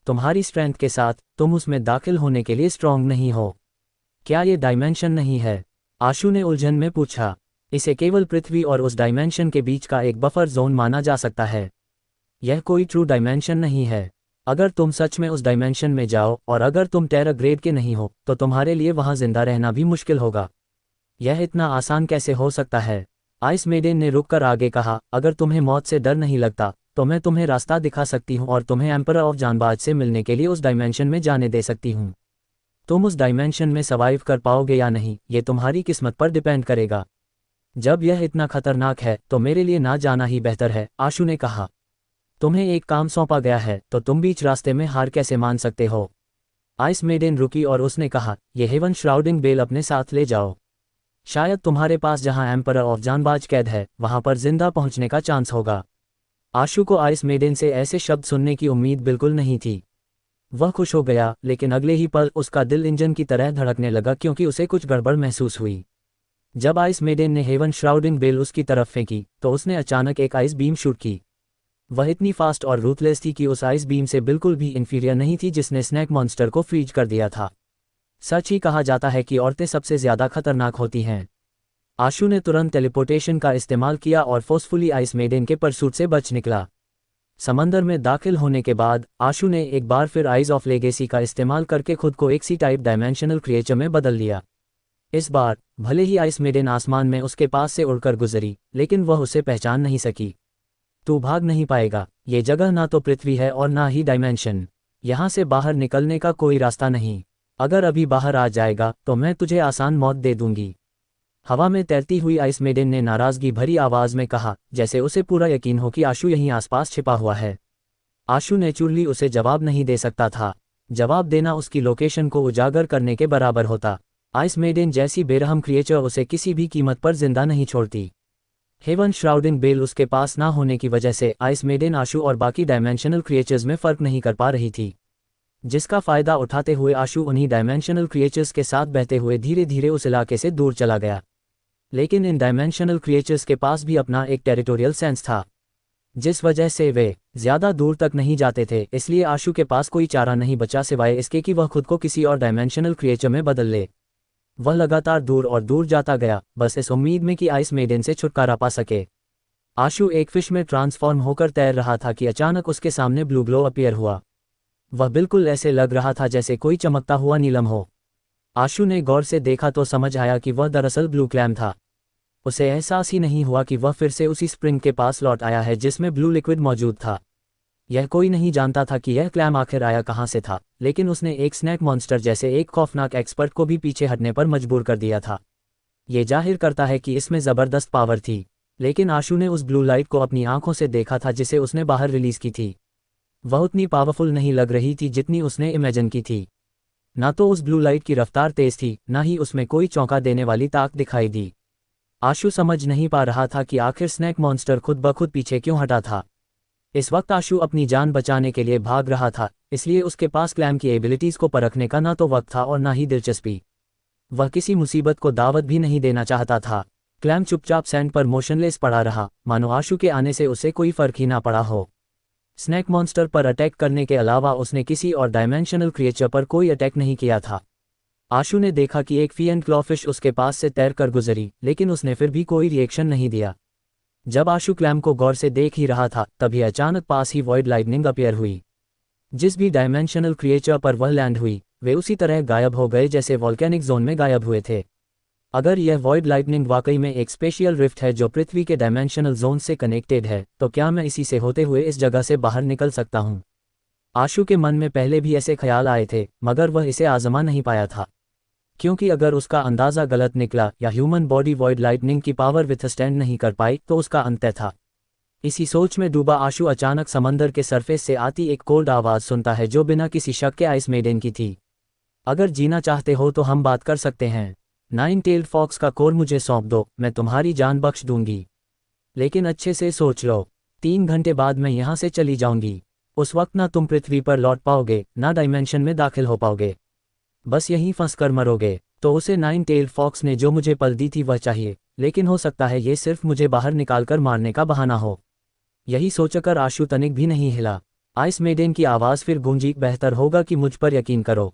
तुम्हारी स्ट्रेंथ के साथ तुम उसमें दाखिल होने के लिए स्ट्रांग नहीं हो। क्या ये डायमेंशन नहीं है? आशु ने उलझन में पूछा। इसे केवल पृथ्वी और उस डायमेंशन के बीच का एक बफर जोन माना जा सकता है। यह कोई ट्रू डायमेंशन नहीं है। अगर तुम सच में उस डायमेंशन में जाओ और अगर तुम टेरर ग्रेड के नहीं हो तो तुम्हारे लिए वहां जिंदा रहना भी मुश्किल होगा। यह इतना आसान कैसे हो सकता है? आइस मेडेन ने रुककर आगे कहा, अगर तुम्हें मौत से डर नहीं लगता तो मैं तुम्हें रास्ता दिखा सकती हूँ और तुम्हें एम्परर ऑफ जानबाज से मिलने के लिए उस डायमेंशन में जाने दे सकती हूँ। तुम उस डायमेंशन में सर्वाइव कर पाओगे या नहीं ये तुम्हारी किस्मत पर डिपेंड करेगा। जब यह इतना खतरनाक है तो मेरे लिए ना जाना ही बेहतर है, आशु ने कहा। तुम्हें एक काम सौंपा गया है तो तुम बीच रास्ते में हार कैसे मान सकते हो? आइस मेडेन रुकी और उसने कहा, यह हेवन श्राउडिंग बेल अपने साथ ले जाओ। शायद तुम्हारे पास जहां एम्परर ऑफ जानबाज कैद है वहां पर जिंदा पहुंचने का चांस होगा। आशु को आइस मेडेन से ऐसे शब्द सुनने की उम्मीद बिल्कुल नहीं थी। वह खुश हो गया, लेकिन अगले ही पल उसका दिल इंजन की तरह धड़कने लगा क्योंकि उसे कुछ गड़बड़ महसूस हुई। जब आइस मेडेन ने हेवन श्राउडिंग बेल उसकी तरफ फेंकी तो उसने अचानक एक आइस बीम शूट की। वह इतनी फास्ट और रूथलेस थी कि उस आइस बीम से बिल्कुल भी इंफीरियर नहीं थी जिसने स्नैक मॉन्स्टर को फ्रीज कर दिया था। सच ही कहा जाता है कि औरतें सबसे ज्यादा खतरनाक होती हैं। आशु ने तुरंत टेलीपोर्टेशन का इस्तेमाल किया और फोर्सफुली आइस मेडेन के परसूट से बच निकला। समंदर में दाखिल होने के बाद आशु ने एक बार फिर आइज ऑफ लेगेसी का इस्तेमाल करके खुद को एक सी टाइप डायमेंशनल क्रिएचर में बदल लिया। इस बार भले ही आइस मेडेन आसमान में उसके पास से उड़कर गुजरी, लेकिन वह उसे पहचान नहीं सकी। तू भाग नहीं पाएगा, ये जगह ना तो पृथ्वी है और ना ही डायमेंशन। यहाँ से बाहर निकलने का कोई रास्ता नहीं। अगर अभी बाहर आ जाएगा तो मैं तुझे आसान मौत दे दूंगी। हवा में तैरती हुई आइस मेडेन ने नाराजगी भरी आवाज में कहा, जैसे उसे पूरा यकीन हो कि आशु यहीं आसपास छिपा हुआ है। आशु नेचुरली उसे जवाब नहीं दे सकता था। जवाब देना उसकी लोकेशन को उजागर करने के बराबर होता। आइस मेडेन जैसी बेरहम क्रिएचर उसे किसी भी कीमत पर जिंदा नहीं छोड़ती। हेवन श्राउडिंग बेल उसके पास ना होने की वजह से आइस मेडेन आशु और बाकी डायमेंशनल क्रिएचर्स में फर्क नहीं कर पा रही थी, जिसका फायदा उठाते हुए आशु उन्हीं डायमेंशनल क्रिएचर्स के साथ बहते हुए धीरे धीरे उस इलाके से दूर चला गया। लेकिन इन डायमेंशनल क्रिएचर्स के पास भी अपना एक टेरिटोरियल सेंस था, जिस वजह से वे ज्यादा दूर तक नहीं जाते थे। इसलिए आशु के पास कोई चारा नहीं बचा सिवाय इसके कि वह खुद को किसी और डायमेंशनल क्रिएचर में बदल ले। वह लगातार दूर और दूर जाता गया, बस इस उम्मीद में कि आइस मेडेन से छुटकारा पा सके। आशु एक फिश में ट्रांसफॉर्म होकर तैर रहा था कि अचानक उसके सामने ब्लू ग्लो अपीयर हुआ। वह बिल्कुल ऐसे लग रहा था जैसे कोई चमकता हुआ नीलम हो। आशु ने गौर से देखा तो समझ आया कि वह दरअसल ब्लू क्लैम था। उसे एहसास ही नहीं हुआ कि वह फिर से उसी स्प्रिंग के पास लौट आया है जिसमें ब्लू लिक्विड मौजूद था। यह कोई नहीं जानता था कि यह क्लैम आखिर आया कहाँ से था, लेकिन उसने एक स्नैक मॉन्स्टर जैसे एक खौफनाक एक्सपर्ट को भी पीछे हटने पर मजबूर कर दिया था। ये जाहिर करता है कि इसमें ज़बरदस्त पावर थी, लेकिन आशु ने उस ब्लू लाइट को अपनी आंखों से देखा था जिसे उसने बाहर रिलीज की थी। वह उतनी पावरफुल नहीं लग रही थी जितनी उसने इमेजिन की थी। ना तो उस ब्लू लाइट की रफ्तार तेज थी, ना ही उसमें कोई चौंका देने वाली ताक दिखाई दी। आशु समझ नहीं पा रहा था कि आखिर स्नैक मॉन्स्टर खुद ब खुद पीछे क्यों हटा था। इस वक्त आशु अपनी जान बचाने के लिए भाग रहा था, इसलिए उसके पास क्लैम की एबिलिटीज को परखने का ना तो वक्त था और ना ही दिलचस्पी। वह किसी मुसीबत को दावत भी नहीं देना चाहता था। क्लैम चुपचाप सैंड पर मोशनलेस पड़ा रहा, मानो आशु के आने से उसे कोई फर्क ही ना पड़ा हो। स्नैक मॉन्स्टर पर अटैक करने के अलावा उसने किसी और डायमेंशनल क्रिएचर पर कोई अटैक नहीं किया था। आशु ने देखा कि एक फिएंट क्लॉफिश उसके पास से तैर कर गुजरी, लेकिन उसने फिर भी कोई रिएक्शन नहीं दिया। जब आशु क्लैम को गौर से देख ही रहा था तभी अचानक पास ही वॉइड लाइटनिंग अपीयर हुई। जिस भी डायमेंशनल क्रिएचर पर वह लैंड हुई वे उसी तरह गायब हो गए जैसे वॉल्केनिक जोन में गायब हुए थे। अगर यह वॉइड लाइटनिंग वाकई में एक स्पेशियल रिफ्ट है जो पृथ्वी के डायमेंशनल जोन से कनेक्टेड है, तो क्या मैं इसी से होते हुए इस जगह से बाहर निकल सकता हूँ? आशु के मन में पहले भी ऐसे ख्याल आए थे, मगर वह इसे आजमा नहीं पाया था, क्योंकि अगर उसका अंदाज़ा गलत निकला या ह्यूमन बॉडी वॉइड लाइटनिंग की पावर विथस्टैंड नहीं कर पाई तो उसका अंत था। इसी सोच में डूबा आशु अचानक समंदर के सरफेस से आती एक कोल्ड आवाज़ सुनता है जो बिना किसी शक के आइस मेडेन की थी। अगर जीना चाहते हो तो हम बात कर सकते हैं। 9 टेल्ड फॉक्स का कोर मुझे सौंप दो, मैं तुम्हारी जान बख्श दूंगी। लेकिन अच्छे से सोच लो, 3 घंटे बाद मैं यहाँ से चली जाऊंगी। उस वक्त ना तुम पृथ्वी पर लौट पाओगे, ना डायमेंशन में दाखिल हो पाओगे, बस यहीं फंस कर मरोगे। तो उसे 9 टेल्ड फॉक्स ने जो मुझे पल दी थी वह चाहिए, लेकिन हो सकता है ये सिर्फ मुझे बाहर निकालकर मारने का बहाना हो। यही सोचकर आशु तनिक भी नहीं हिला। आइस मेडेन की आवाज़ फिर गूंजी, बेहतर होगा कि मुझ पर यकीन करो।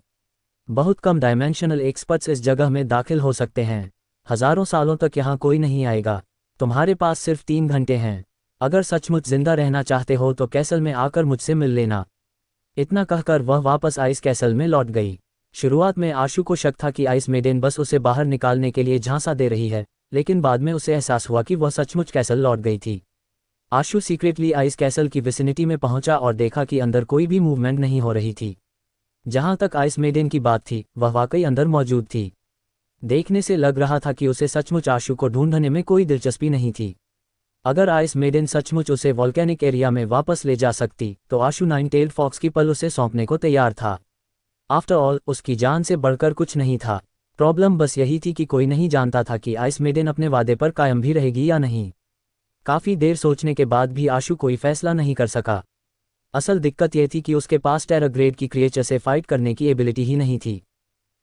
बहुत कम डायमेंशनल एक्सपर्ट्स इस जगह में दाखिल हो सकते हैं। हज़ारों सालों तक यहाँ कोई नहीं आएगा। तुम्हारे पास सिर्फ 3 घंटे हैं। अगर सचमुच जिंदा रहना चाहते हो तो कैसल में आकर मुझसे मिल लेना। इतना कहकर वह वापस आइस कैसल में लौट गई। शुरुआत में आशु को शक था कि आइस मेडेन बस उसे बाहर निकालने के लिए झांसा दे रही है, लेकिन बाद में उसे एहसास हुआ कि वह सचमुच कैसल लौट गई थी। आशु सीक्रेटली आइस कैसल की विसिनिटी में पहुंचा और देखा कि अंदर कोई भी मूवमेंट नहीं हो रही थी। जहां तक आइस मेडेन की बात थी, वह वाकई अंदर मौजूद थी। देखने से लग रहा था कि उसे सचमुच आशु को ढूंढने में कोई दिलचस्पी नहीं थी। अगर आइस मेडेन सचमुच उसे वॉल्केनिक एरिया में वापस ले जा सकती, तो आशु नाइन टेल्ड फॉक्स की पल उसे सौंपने को तैयार था। आफ्टर ऑल, उसकी जान से बढ़कर कुछ नहीं था। प्रॉब्लम बस यही थी कि कोई नहीं जानता था कि आइस मेडेन अपने वादे पर कायम भी रहेगी या नहीं। काफ़ी देर सोचने के बाद भी आशु कोई फैसला नहीं कर सका। असल दिक्कत यह थी कि उसके पास टेरर ग्रेड की क्रिएचर से फाइट करने की एबिलिटी ही नहीं थी।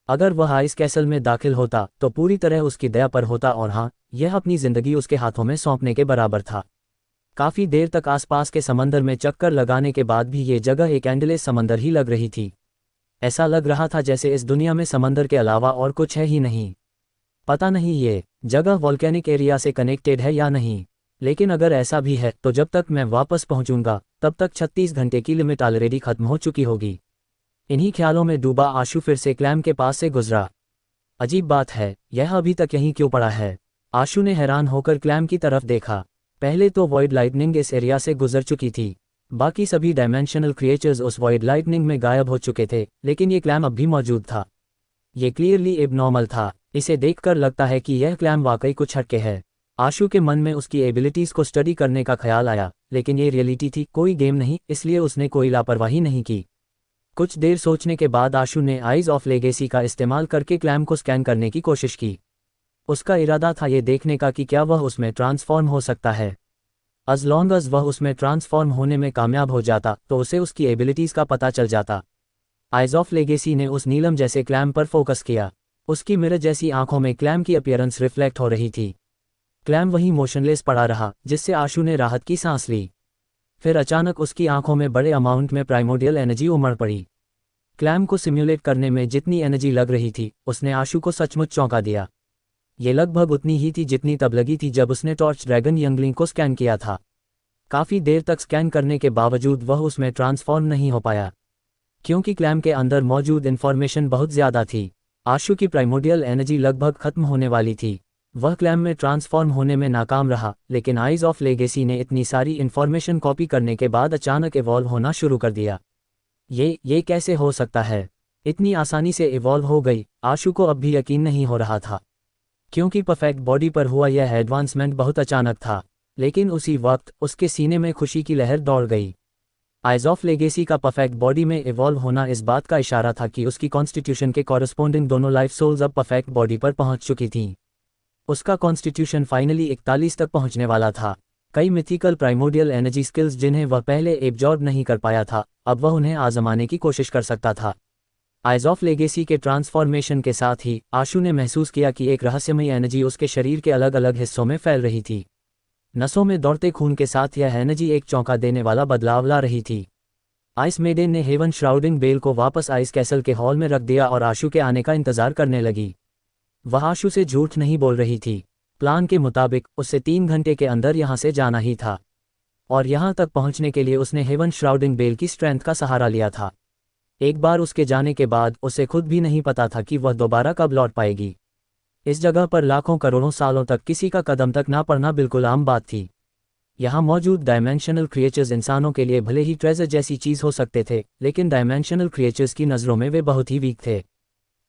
अगर वह आइस कैसल में दाखिल होता तो पूरी तरह उसकी दया पर होता, और हाँ, यह अपनी जिंदगी उसके हाथों में सौंपने के बराबर था। काफ़ी देर तक आसपास के समंदर में चक्कर लगाने के बाद भी ये जगह एक एंडलेस समंदर ही लग रही थी। ऐसा लग रहा था जैसे इस दुनिया में समंदर के अलावा और कुछ है ही नहीं। पता नहीं ये जगह वॉल्केनिक एरिया से कनेक्टेड है या नहीं, लेकिन अगर ऐसा भी है तो जब तक मैं वापस पहुंचूंगा तब तक 36 घंटे की लिमिट ऑलरेडी खत्म हो चुकी होगी। इन्हीं ख्यालों में डूबा आशु फिर से क्लैम के पास से गुजरा। अजीब बात है, यह अभी तक यहीं क्यों पड़ा है? आशु ने हैरान होकर क्लैम की तरफ देखा। पहले तो वॉइड लाइटनिंग इस एरिया से गुजर चुकी थी। बाकी सभी डायमेंशनल क्रिएचर्स उस वॉइड लाइटनिंग में गायब हो चुके थे, लेकिन ये क्लैम अब भी मौजूद था। ये क्लियरली एबनॉर्मल था। इसे देखकर लगता है कि यह क्लैम वाकई कुछ हटके है। आशु के मन में उसकी एबिलिटीज को स्टडी करने का ख्याल आया, लेकिन ये रियलिटी थी, कोई गेम नहीं, इसलिए उसने कोई लापरवाही नहीं की। कुछ देर सोचने के बाद आशु ने आइज ऑफ लेगेसी का इस्तेमाल करके क्लैम को स्कैन करने की कोशिश की। उसका इरादा था ये देखने का कि क्या वह उसमें ट्रांसफॉर्म हो सकता है। as long as वह उसमें ट्रांसफॉर्म होने में कामयाब हो जाता तो उसे उसकी एबिलिटीज का पता चल जाता। आइज ऑफ लेगेसी ने उस नीलम जैसे क्लैम पर फोकस किया। उसकी मिरर जैसी आंखों में क्लैम की अपीयरेंस रिफ्लेक्ट हो रही थी। क्लैम वहीं मोशनलेस पड़ा रहा, जिससे आशु ने राहत की सांस ली। फिर अचानक उसकी आंखों में बड़े अमाउंट में प्राइमोडियल एनर्जी उमड़ पड़ी। क्लैम को सिम्युलेट करने में जितनी एनर्जी लग रही थी, उसने आशु को सचमुच चौंका दिया। ये लगभग उतनी ही थी जितनी तब लगी थी जब उसने टॉर्च ड्रैगन यंगलिंग को स्कैन किया था। काफ़ी देर तक स्कैन करने के बावजूद वह उसमें ट्रांसफॉर्म नहीं हो पाया, क्योंकि क्लैम के अंदर मौजूद इन्फॉर्मेशन बहुत ज़्यादा थी। आशु की प्राइमोडियल एनर्जी लगभग खत्म होने वाली थी। वह क्लैम में ट्रांसफॉर्म होने में नाकाम रहा, लेकिन आइज ऑफ लेगेसी ने इतनी सारी इन्फॉर्मेशन कॉपी करने के बाद अचानक इवॉल्व होना शुरू कर दिया। ये कैसे हो सकता है? इतनी आसानी से इवॉल्व हो गई। आशु को अब भी यकीन नहीं हो रहा था, क्योंकि परफेक्ट बॉडी पर हुआ यह एडवांसमेंट बहुत अचानक था। लेकिन उसी वक्त उसके सीने में खुशी की लहर दौड़ गई। आइज ऑफ लेगेसी का परफेक्ट बॉडी में इवॉल्व होना इस बात का इशारा था कि उसकी कॉन्स्टिट्यूशन के कॉरस्पॉन्डिंग दोनों लाइफ सोल्स अब परफेक्ट बॉडी पर पहुंच चुकी थीं। उसका कॉन्स्टिट्यूशन फाइनली 41 तक पहुंचने वाला था। कई मिथिकल प्राइमोडियल एनर्जी स्किल्स जिन्हें वह पहले एब्जॉर्ब नहीं कर पाया था, अब वह उन्हें आजमाने की कोशिश कर सकता था। आइज ऑफ लेगेसी के ट्रांसफॉर्मेशन के साथ ही आशु ने महसूस किया कि एक रहस्यमयी एनर्जी उसके शरीर के अलग अलग हिस्सों में फैल रही थी। नसों में दौड़ते खून के साथ यह एनर्जी एक चौंका देने वाला बदलाव ला रही थी। आइस मेडेन ने हेवन श्राउडिंग बेल को वापस आइस कैसल के हॉल में रख दिया और आशु के आने का इंतजार करने लगी। वह आशु से झूठ नहीं बोल रही थी। प्लान के मुताबिक उसे 3 घंटे के अंदर यहाँ से जाना ही था, और यहाँ तक पहुँचने के लिए उसने हेवन श्राउडिंग बेल की स्ट्रेंथ का सहारा लिया था। एक बार उसके जाने के बाद उसे खुद भी नहीं पता था कि वह दोबारा कब लौट पाएगी। इस जगह पर लाखों करोड़ों सालों तक किसी का कदम तक ना पड़ना बिल्कुल आम बात थी। यहाँ मौजूद डायमेंशनल क्रिएचर्स इंसानों के लिए भले ही ट्रेजर जैसी चीज़ हो सकते थे, लेकिन डायमेंशनल क्रिएचर्स की नज़रों में वे बहुत ही वीक थे।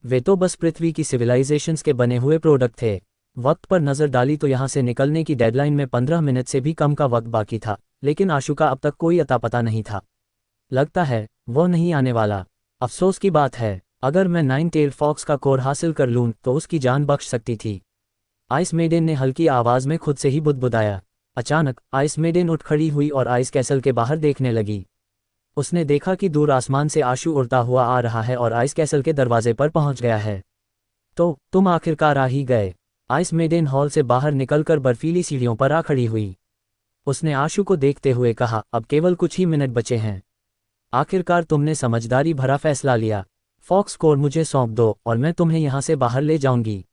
वे तो बस पृथ्वी की सिविलाइजेशंस के बने हुए प्रोडक्ट थे। वक्त पर नज़र डाली तो यहाँ से निकलने की डेडलाइन में 15 मिनट से भी कम का वक्त बाकी था, लेकिन आशु का अब तक कोई अता पता नहीं था। लगता है वो नहीं आने वाला। अफसोस की बात है, अगर मैं नाइन टेल फॉक्स का कोर हासिल कर लूँ तो उसकी जान बख्श सकती थी। आइस मेडेन ने हल्की आवाज़ में खुद से ही बुदबुदाया। अचानक आइस मेडेन उठ खड़ी हुई और आइस कैसल के बाहर देखने लगी। उसने देखा कि दूर आसमान से आशु उड़ता हुआ आ रहा है और आइस कैसल के दरवाजे पर पहुंच गया है। तो तुम आखिरकार आ ही गए। आइस मेडेन हॉल से बाहर निकलकर बर्फीली सीढ़ियों पर आ खड़ी हुई। उसने आशु को देखते हुए कहा, अब केवल कुछ ही मिनट बचे हैं। आखिरकार तुमने समझदारी भरा फैसला लिया। फॉक्स कोर मुझे सौंप दो और मैं तुम्हें यहाँ से बाहर ले जाऊंगी।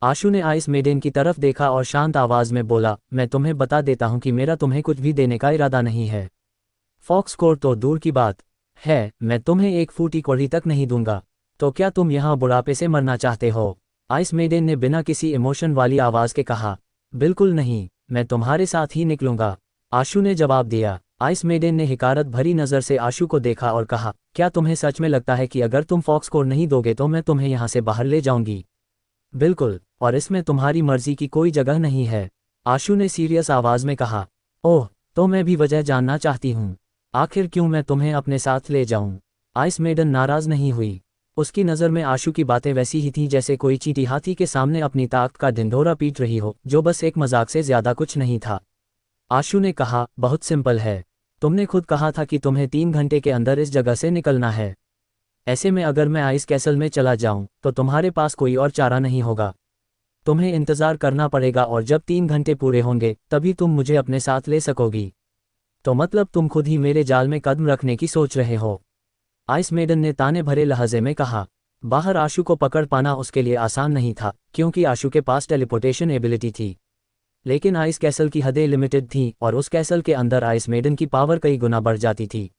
आशु ने आइस मेडेन की तरफ देखा और शांत आवाज़ में बोला, मैं तुम्हें बता देता हूँ कि मेरा तुम्हें कुछ भी देने का इरादा नहीं है। फॉक्स कोर तो दूर की बात है, मैं तुम्हें एक फूटी कौड़ी तक नहीं दूंगा। तो क्या तुम यहाँ बुढ़ापे से मरना चाहते हो? आइस मेडन ने बिना किसी इमोशन वाली आवाज़ के कहा। बिल्कुल नहीं, मैं तुम्हारे साथ ही निकलूंगा, आशु ने जवाब दिया। आइस मेडन ने हिकारत भरी नज़र से आशु को देखा और कहा, क्या तुम्हें सच में लगता है कि अगर तुम फॉक्स कोड नहीं दोगे तो मैं तुम्हें यहाँ से बाहर ले जाऊंगी? बिल्कुल, और इसमें तुम्हारी मर्जी की कोई जगह नहीं है, आशु ने सीरियस आवाज़ में कहा। ओह, तो मैं भी वजह जानना चाहती हूँ। आखिर क्यों मैं तुम्हें अपने साथ ले जाऊं? आइस मेडन नाराज़ नहीं हुई। उसकी नज़र में आशु की बातें वैसी ही थीं जैसे कोई चींटी हाथी के सामने अपनी ताकत का ढिंढोरा पीट रही हो, जो बस एक मजाक से ज़्यादा कुछ नहीं था। आशु ने कहा, बहुत सिंपल है। तुमने खुद कहा था कि तुम्हें 3 घंटे के अंदर इस जगह से निकलना है। ऐसे में अगर मैं आइस कैसल में चला जाऊं तो तुम्हारे पास कोई और चारा नहीं होगा। तुम्हें इंतज़ार करना पड़ेगा और जब 3 घंटे पूरे होंगे तभी तुम मुझे अपने साथ ले सकोगी। तो मतलब तुम खुद ही मेरे जाल में कदम रखने की सोच रहे हो? आइस मेडन ने ताने भरे लहजे में कहा। बाहर आशु को पकड़ पाना उसके लिए आसान नहीं था, क्योंकि आशु के पास टेलीपोर्टेशन एबिलिटी थी। लेकिन आइस कैसल की हदें लिमिटेड थीं और उस कैसल के अंदर आइस मेडन की पावर कई गुना बढ़ जाती थी।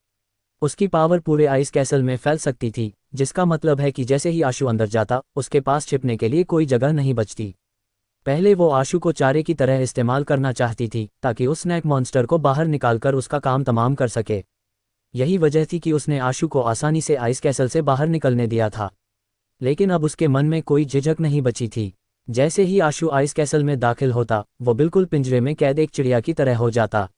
उसकी पावर पूरे आइस कैसल में फैल सकती थी, जिसका मतलब है कि जैसे ही आशु अंदर जाता उसके पास छिपने के लिए कोई जगह नहीं बचती। पहले वो आशु को चारे की तरह इस्तेमाल करना चाहती थी ताकि उस स्नैक मॉन्स्टर को बाहर निकालकर उसका काम तमाम कर सके। यही वजह थी कि उसने आशु को आसानी से आइस कैसल से बाहर निकलने दिया था। लेकिन अब उसके मन में कोई झिझक नहीं बची थी। जैसे ही आशु आइस कैसल में दाखिल होता वो बिल्कुल पिंजरे में कैद एक चिड़िया की तरह हो जाता।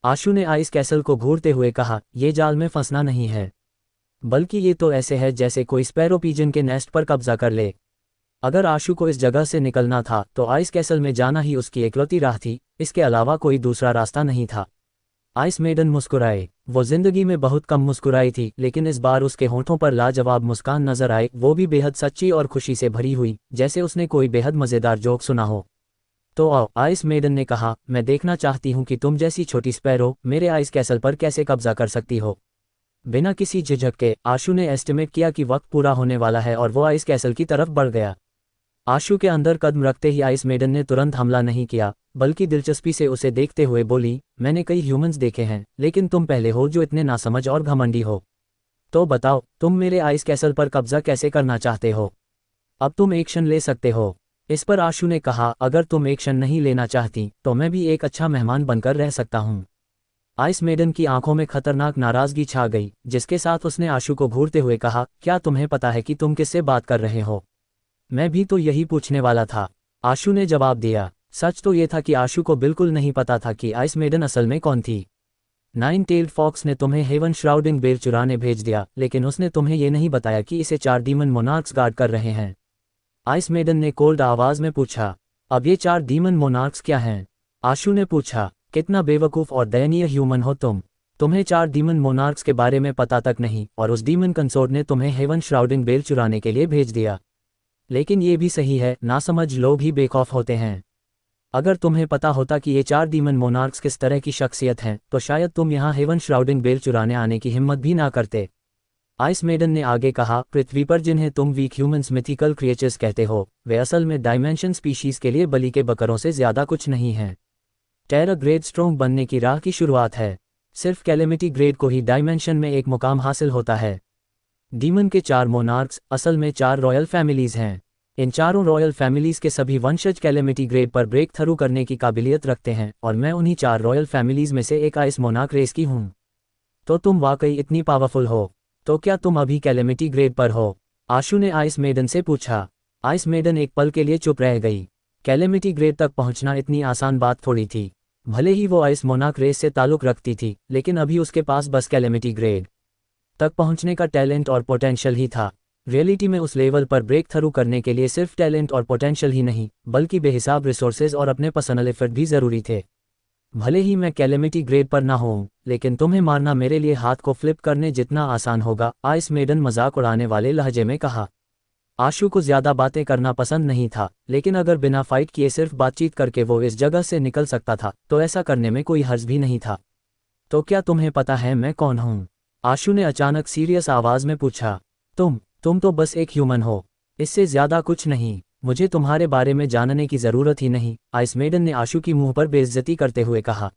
आशु ने आइस कैसल को घूरते हुए कहा, ये जाल में फंसना नहीं है, बल्कि ये तो ऐसे है जैसे कोई स्पैरो पिजन के नेस्ट पर कब्जा कर ले। अगर आशु को इस जगह से निकलना था तो आइस कैसल में जाना ही उसकी इकलौती राह थी, इसके अलावा कोई दूसरा रास्ता नहीं था। आइस मेडन मुस्कुराए। वो जिंदगी में बहुत कम मुस्कुराई थी, लेकिन इस बार उसके होंठों पर लाजवाब मुस्कान नजर आए, वो भी बेहद सच्ची और खुशी से भरी हुई, जैसे उसने कोई बेहद मज़ेदार जोक सुना हो। तो आओ, आइस मेडन ने कहा, मैं देखना चाहती हूँ कि तुम जैसी छोटी स्पैरो मेरे आइस कैसल पर कैसे कब्जा कर सकती हो। बिना किसी झिझक के आशु ने एस्टिमेट किया कि वक्त पूरा होने वाला है और वो आइस कैसल की तरफ बढ़ गया। आशु के अंदर कदम रखते ही आइस मेडन ने तुरंत हमला नहीं किया, बल्कि दिलचस्पी से उसे देखते हुए बोली, मैंने कई ह्यूमंस देखे हैं, लेकिन तुम पहले हो जो इतने नासमझ और घमंडी हो। तो बताओ, तुम मेरे आइस कैसल पर कब्जा कैसे करना चाहते हो? अब तुम एक्शन ले सकते हो। इस पर आशु ने कहा, अगर तुम एक्शन नहीं लेना चाहती तो मैं भी एक अच्छा मेहमान बनकर रह सकता हूँ। आइस मेडन की आंखों में खतरनाक नाराजगी छा गई, जिसके साथ उसने आशु को घूरते हुए कहा, क्या तुम्हें पता है कि तुम किससे बात कर रहे हो? मैं भी तो यही पूछने वाला था, आशु ने जवाब दिया। सच तो ये था कि आशु को बिल्कुल नहीं पता था कि आइस मेडन असल में कौन थी। 9 टेल्ड फॉक्स ने तुम्हें हेवन श्राउडिंग बेल चुराने भेज दिया, लेकिन उसने तुम्हें ये नहीं बताया कि इसे 4 डीमन मोनार्क्स गार्ड कर रहे हैं। आइस मेडन ने कोल्ड आवाज में पूछा। अब ये 4 डीमन मोनार्क्स क्या हैं? आशु ने पूछा। कितना बेवकूफ़ और दयनीय ह्यूमन हो तुम। तुम्हें 4 डीमन मोनार्क्स के बारे में पता तक नहीं, और उस डीमन कंसोर्ट ने तुम्हें हेवन श्राउडिंग बेल चुराने के लिए भेज दिया। लेकिन ये भी सही है, नासमझ लोग ही बेखौफ होते हैं। अगर तुम्हें पता होता कि ये 4 डीमन मोनार्क्स किस तरह की शख्सियत हैं, तो शायद तुम यहाँ हेवन श्राउडिंग बेल चुराने आने की हिम्मत भी ना करते। आइस मेडन ने आगे कहा, पृथ्वी पर जिन्हें तुम वीक ह्यूमंस मिथिकल क्रिएचर्स कहते हो, वे असल में डायमेंशन स्पीशीज़ के लिए बलि के बकरों से ज़्यादा कुछ नहीं हैं। टेरा ग्रेड स्ट्रोंग बनने की राह की शुरुआत है। सिर्फ कैलेमिटी ग्रेड को ही डायमेंशन में एक मुकाम हासिल होता है। डीमन के 4 मोनार्क्स असल में 4 रॉयल फैमिलीज़ हैं। इन चारों रॉयल फैमिलीज़ के सभी वंशज कैलेमिटी ग्रेड पर ब्रेक थ्रू करने की काबिलियत रखते हैं, और मैं उन्हीं 4 रॉयल फैमिलीज़ में से एक आइस मोनार्क रेस की हूँ। तो तुम वाकई इतनी पावरफुल हो, तो क्या तुम अभी कैलेमिटी ग्रेड पर हो? आशु ने आइस मेडन से पूछा। आइस मेडन एक पल के लिए चुप रह गई। कैलेमिटी ग्रेड तक पहुंचना इतनी आसान बात थोड़ी थी। भले ही वो आइस मोनार्क रेस से ताल्लुक़ रखती थी, लेकिन अभी उसके पास बस कैलेमिटी ग्रेड तक पहुंचने का टैलेंट और पोटेंशियल ही था। रियलिटी में उस लेवल पर ब्रेक थ्रू करने के लिए सिर्फ टैलेंट और पोटेंशियल ही नहीं, बल्कि बेहिसाब रिसोर्सेज और अपने पर्सनल एफर्ट भी ज़रूरी थे। भले ही मैं कैलेमिटी ग्रेड पर ना हूँ, लेकिन तुम्हें मारना मेरे लिए हाथ को फ्लिप करने जितना आसान होगा, आइस मेडन मजाक उड़ाने वाले लहजे में कहा। आशु को ज़्यादा बातें करना पसंद नहीं था, लेकिन अगर बिना फाइट किए सिर्फ बातचीत करके वो इस जगह से निकल सकता था, तो ऐसा करने में कोई हर्ज भी नहीं था। तो क्या तुम्हें पता है मैं कौन हूँ? आशु ने अचानक सीरियस आवाज़ में पूछा। तुम तो बस एक ह्यूमन हो, इससे ज़्यादा कुछ नहीं। मुझे तुम्हारे बारे में जानने की ज़रूरत ही नहीं, आइस मेडन ने आशु की मुंह पर बेइज्जती करते हुए कहा।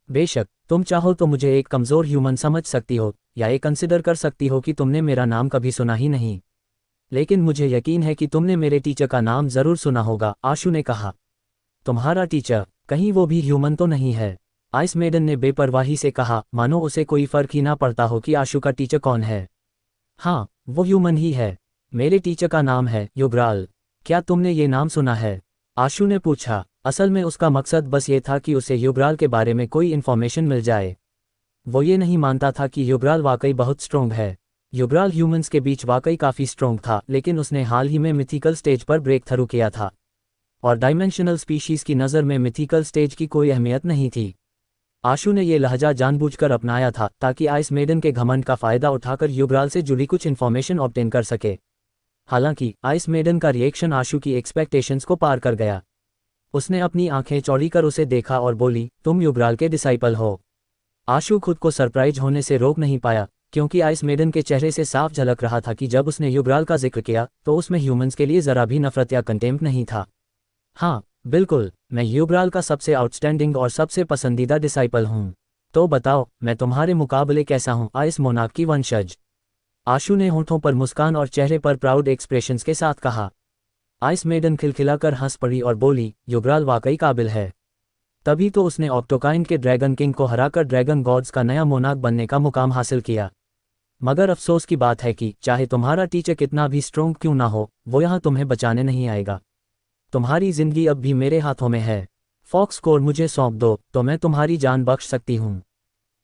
बेशक तुम चाहो तो मुझे एक कमज़ोर ह्यूमन समझ सकती हो, या ये कंसिडर कर सकती हो कि तुमने मेरा नाम कभी सुना ही नहीं। लेकिन मुझे यकीन है कि तुमने मेरे टीचर का नाम जरूर सुना होगा, आशु ने कहा। तुम्हारा टीचर? कहीं वो भी ह्यूमन तो नहीं है? आइस मेडन ने बेपरवाही से कहा, मानो उसे कोई फर्क ही ना पड़ता हो कि आशु का टीचर कौन है। हाँ, वो ह्यूमन ही है। मेरे टीचर का नाम है युगराल। क्या तुमने ये नाम सुना है? आशु ने पूछा। असल में उसका मकसद बस ये था कि उसे युगराल के बारे में कोई इन्फॉर्मेशन मिल जाए। वो ये नहीं मानता था कि युगराल वाकई बहुत स्ट्रोंग है। युगराल ह्यूमंस के बीच वाकई काफ़ी स्ट्रोंग था, लेकिन उसने हाल ही में मिथिकल स्टेज पर ब्रेक थ्रू किया था। और डायमेंशनल स्पीशीज़ की नज़र में मिथिकल स्टेज की कोई अहमियत नहीं थी। आशु ने यह लहजा जानबूझकर अपनाया था ताकि आइस मेडन के घमंड का फ़ायदा उठाकर युगराल से जुड़ी कुछ इन्फॉर्मेशन ऑब्टेन कर सके। हालांकि आइस मेडन का रिएक्शन आशु की एक्सपेक्टेशंस को पार कर गया। उसने अपनी आंखें चौड़ी कर उसे देखा और बोली, तुम युगराल के डिसाइपल हो? आशु खुद को सरप्राइज होने से रोक नहीं पाया, क्योंकि आइस मेडन के चेहरे से साफ झलक रहा था कि जब उसने युगराल का जिक्र किया तो उसमें ह्यूमंस के लिए ज़रा भी नफरत या कंटेम्प्ट नहीं था। हाँ बिल्कुल, मैं युगराल का सबसे आउटस्टैंडिंग और सबसे पसंदीदा डिसाइपल हूँ। तो बताओ, मैं तुम्हारे मुकाबले कैसा हूँ, आइस मोनार्क की वंशज? आशु ने होंठों पर मुस्कान और चेहरे पर प्राउड एक्सप्रेशंस के साथ कहा। आइस मेडन खिलखिलाकर हंस पड़ी और बोली, युगराल वाकई काबिल है। तभी तो उसने ऑक्टोकाइन के ड्रैगन किंग को हराकर ड्रैगन गॉड्स का नया मोनार्क बनने का मुकाम हासिल किया। मगर अफसोस की बात है कि चाहे तुम्हारा टीचर कितना भी स्ट्रोंग क्यों ना हो, वो यहाँ तुम्हें बचाने नहीं आएगा। तुम्हारी जिंदगी अब भी मेरे हाथों में है। फॉक्स कोर मुझे सौंप दो तो मैं तुम्हारी जान बख्श सकती हूँ।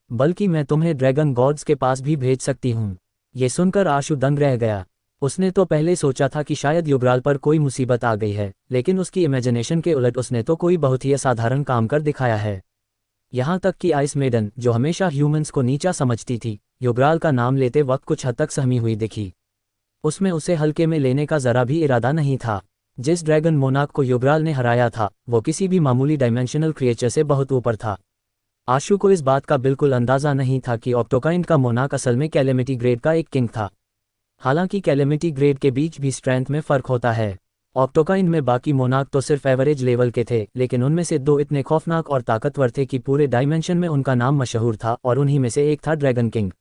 बल्कि मैं तुम्हें ड्रैगन गॉड्स के पास भी भेज सकती हूँ। ये सुनकर आशु दंग रह गया। उसने तो पहले सोचा था कि शायद युगराल पर कोई मुसीबत आ गई है, लेकिन उसकी इमेजिनेशन के उलट उसने तो कोई बहुत ही असाधारण काम कर दिखाया है। यहाँ तक कि आइस मेडन, जो हमेशा ह्यूमंस को नीचा समझती थी, युगराल का नाम लेते वक्त कुछ हद तक सहमी हुई दिखी। उसमें उसे हल्के में लेने का जरा भी इरादा नहीं था। जिस ड्रैगन मोनार्क को युगराल ने हराया था, वो किसी भी मामूली डायमेंशनल क्रिएचर से बहुत ऊपर था। आशु को इस बात का बिल्कुल अंदाजा नहीं था कि ऑक्टोकाइन का मोनार्क असल में कैलेमिटी ग्रेड का एक किंग था। हालांकि कैलेमिटी ग्रेड के बीच भी स्ट्रेंथ में फ़र्क होता है। ऑक्टोकाइन में बाकी मोनार्क तो सिर्फ एवरेज लेवल के थे, लेकिन उनमें से दो इतने खौफनाक और ताकतवर थे कि पूरे डायमेंशन में उनका नाम मशहूर था, और उन्हीं में से एक था ड्रैगन किंग।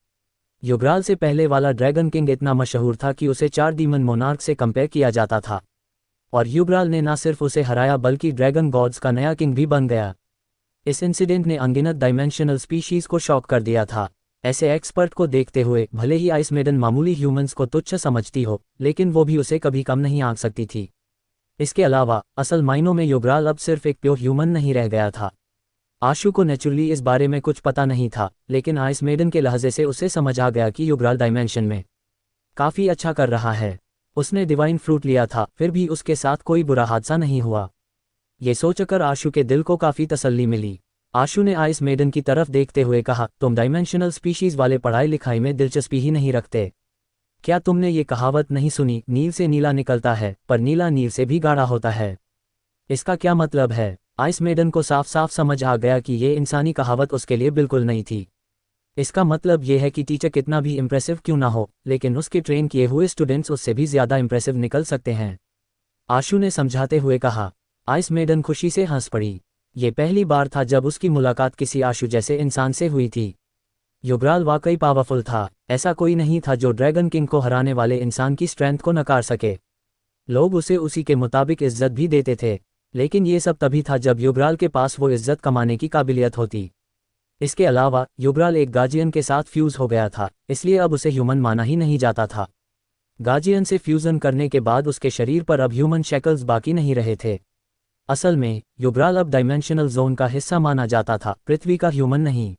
युगराल से पहले वाला ड्रैगन किंग इतना मशहूर था कि उसे 4 डीमन मोनार्क से कंपेयर किया जाता था। और युगराल ने ना सिर्फ उसे हराया बल्कि ड्रैगन गॉड्स का नया किंग भी बन गया। इस इंसिडेंट ने अनगिनत डायमेंशनल स्पीशीज़ को शॉक कर दिया था। ऐसे एक्सपर्ट को देखते हुए भले ही आइस मेडन मामूली ह्यूमंस को तुच्छ समझती हो, लेकिन वो भी उसे कभी कम नहीं आंक सकती थी। इसके अलावा असल मायनों में युगराल अब सिर्फ एक प्योर ह्यूमन नहीं रह गया था। आशु को नेचुरली इस बारे में कुछ पता नहीं था, लेकिन आइस मेडन के लहजे से उसे समझ आ गया कि युगराल डायमेंशन में काफ़ी अच्छा कर रहा है। उसने डिवाइन फ्रूट लिया था, फिर भी उसके साथ कोई बुरा हादसा नहीं हुआ। ये सोचकर आशु के दिल को काफ़ी तसल्ली मिली। आशु ने आइस मेडन की तरफ देखते हुए कहा, तुम डायमेंशनल स्पीशीज़ वाले पढ़ाई लिखाई में दिलचस्पी ही नहीं रखते। क्या तुमने ये कहावत नहीं सुनी, नील से नीला निकलता है पर नीला नील से भी गाढ़ा होता है? इसका क्या मतलब है? आइस मेडन को साफ साफ समझ आ गया कि ये इंसानी कहावत उसके लिए बिल्कुल नहीं थी। इसका मतलब ये है कि टीचर कितना भी इम्प्रेसिव क्यों ना हो, लेकिन उसके ट्रेन किए हुए स्टूडेंट्स उससे भी ज़्यादा इम्प्रेसिव निकल सकते हैं। आशु ने समझाते हुए कहा। आइस मेडन खुशी से हंस पड़ी। ये पहली बार था जब उसकी मुलाकात किसी आशु जैसे इंसान से हुई थी। युगराल वाकई पावरफुल था। ऐसा कोई नहीं था जो ड्रैगन किंग को हराने वाले इंसान की स्ट्रेंथ को नकार सके। लोग उसे उसी के मुताबिक इज्जत भी देते थे, लेकिन ये सब तभी था जब युगराल के पास वो इज्जत कमाने की काबिलियत होती। इसके अलावा युगराल एक गार्जियन के साथ फ्यूज़ हो गया था, इसलिए अब उसे ह्यूमन माना ही नहीं जाता था। गार्जियन से फ्यूज़न करने के बाद उसके शरीर पर अब ह्यूमन शैकल्स बाकी नहीं रहे थे। असल में युगराल अब डायमेंशनल जोन का हिस्सा माना जाता था, पृथ्वी का ह्यूमन नहीं।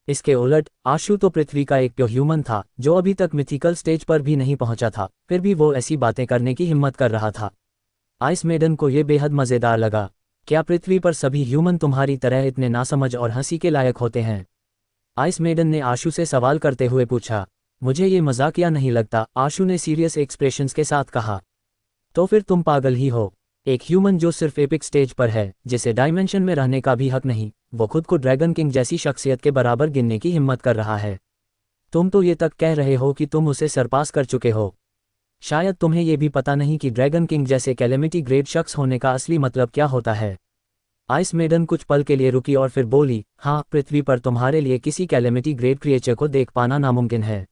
इसके उलट आशु तो पृथ्वी का एक प्योर ह्यूमन था, जो अभी तक मिथिकल स्टेज पर भी नहीं पहुंचा था, फिर भी वो ऐसी बातें करने की हिम्मत कर रहा था। आइस मेडन को ये बेहद मज़ेदार लगा। क्या पृथ्वी पर सभी ह्यूमन तुम्हारी तरह इतने नासमझ और हंसी के लायक होते हैं? आइस मेडन ने आशु से सवाल करते हुए पूछा। मुझे ये मजाकिया नहीं लगता, आशु ने सीरियस एक्सप्रेशंस के साथ कहा। तो फिर तुम पागल ही हो। एक ह्यूमन जो सिर्फ एपिक स्टेज पर है, जिसे डायमेंशन में रहने का भी हक नहीं, वो खुद को ड्रैगन किंग जैसी शख्सियत के बराबर गिनने की हिम्मत कर रहा है। तुम तो ये तक कह रहे हो कि तुम उसे सरपास कर चुके हो। शायद तुम्हें ये भी पता नहीं कि ड्रैगन किंग जैसे कैलेमिटी ग्रेड शख्स होने का असली मतलब क्या होता है। आइस मेडन कुछ पल के लिए रुकी और फिर बोली, हाँ, पृथ्वी पर तुम्हारे लिए किसी कैलेमिटी ग्रेड क्रिएचर को देख पाना नामुमकिन है।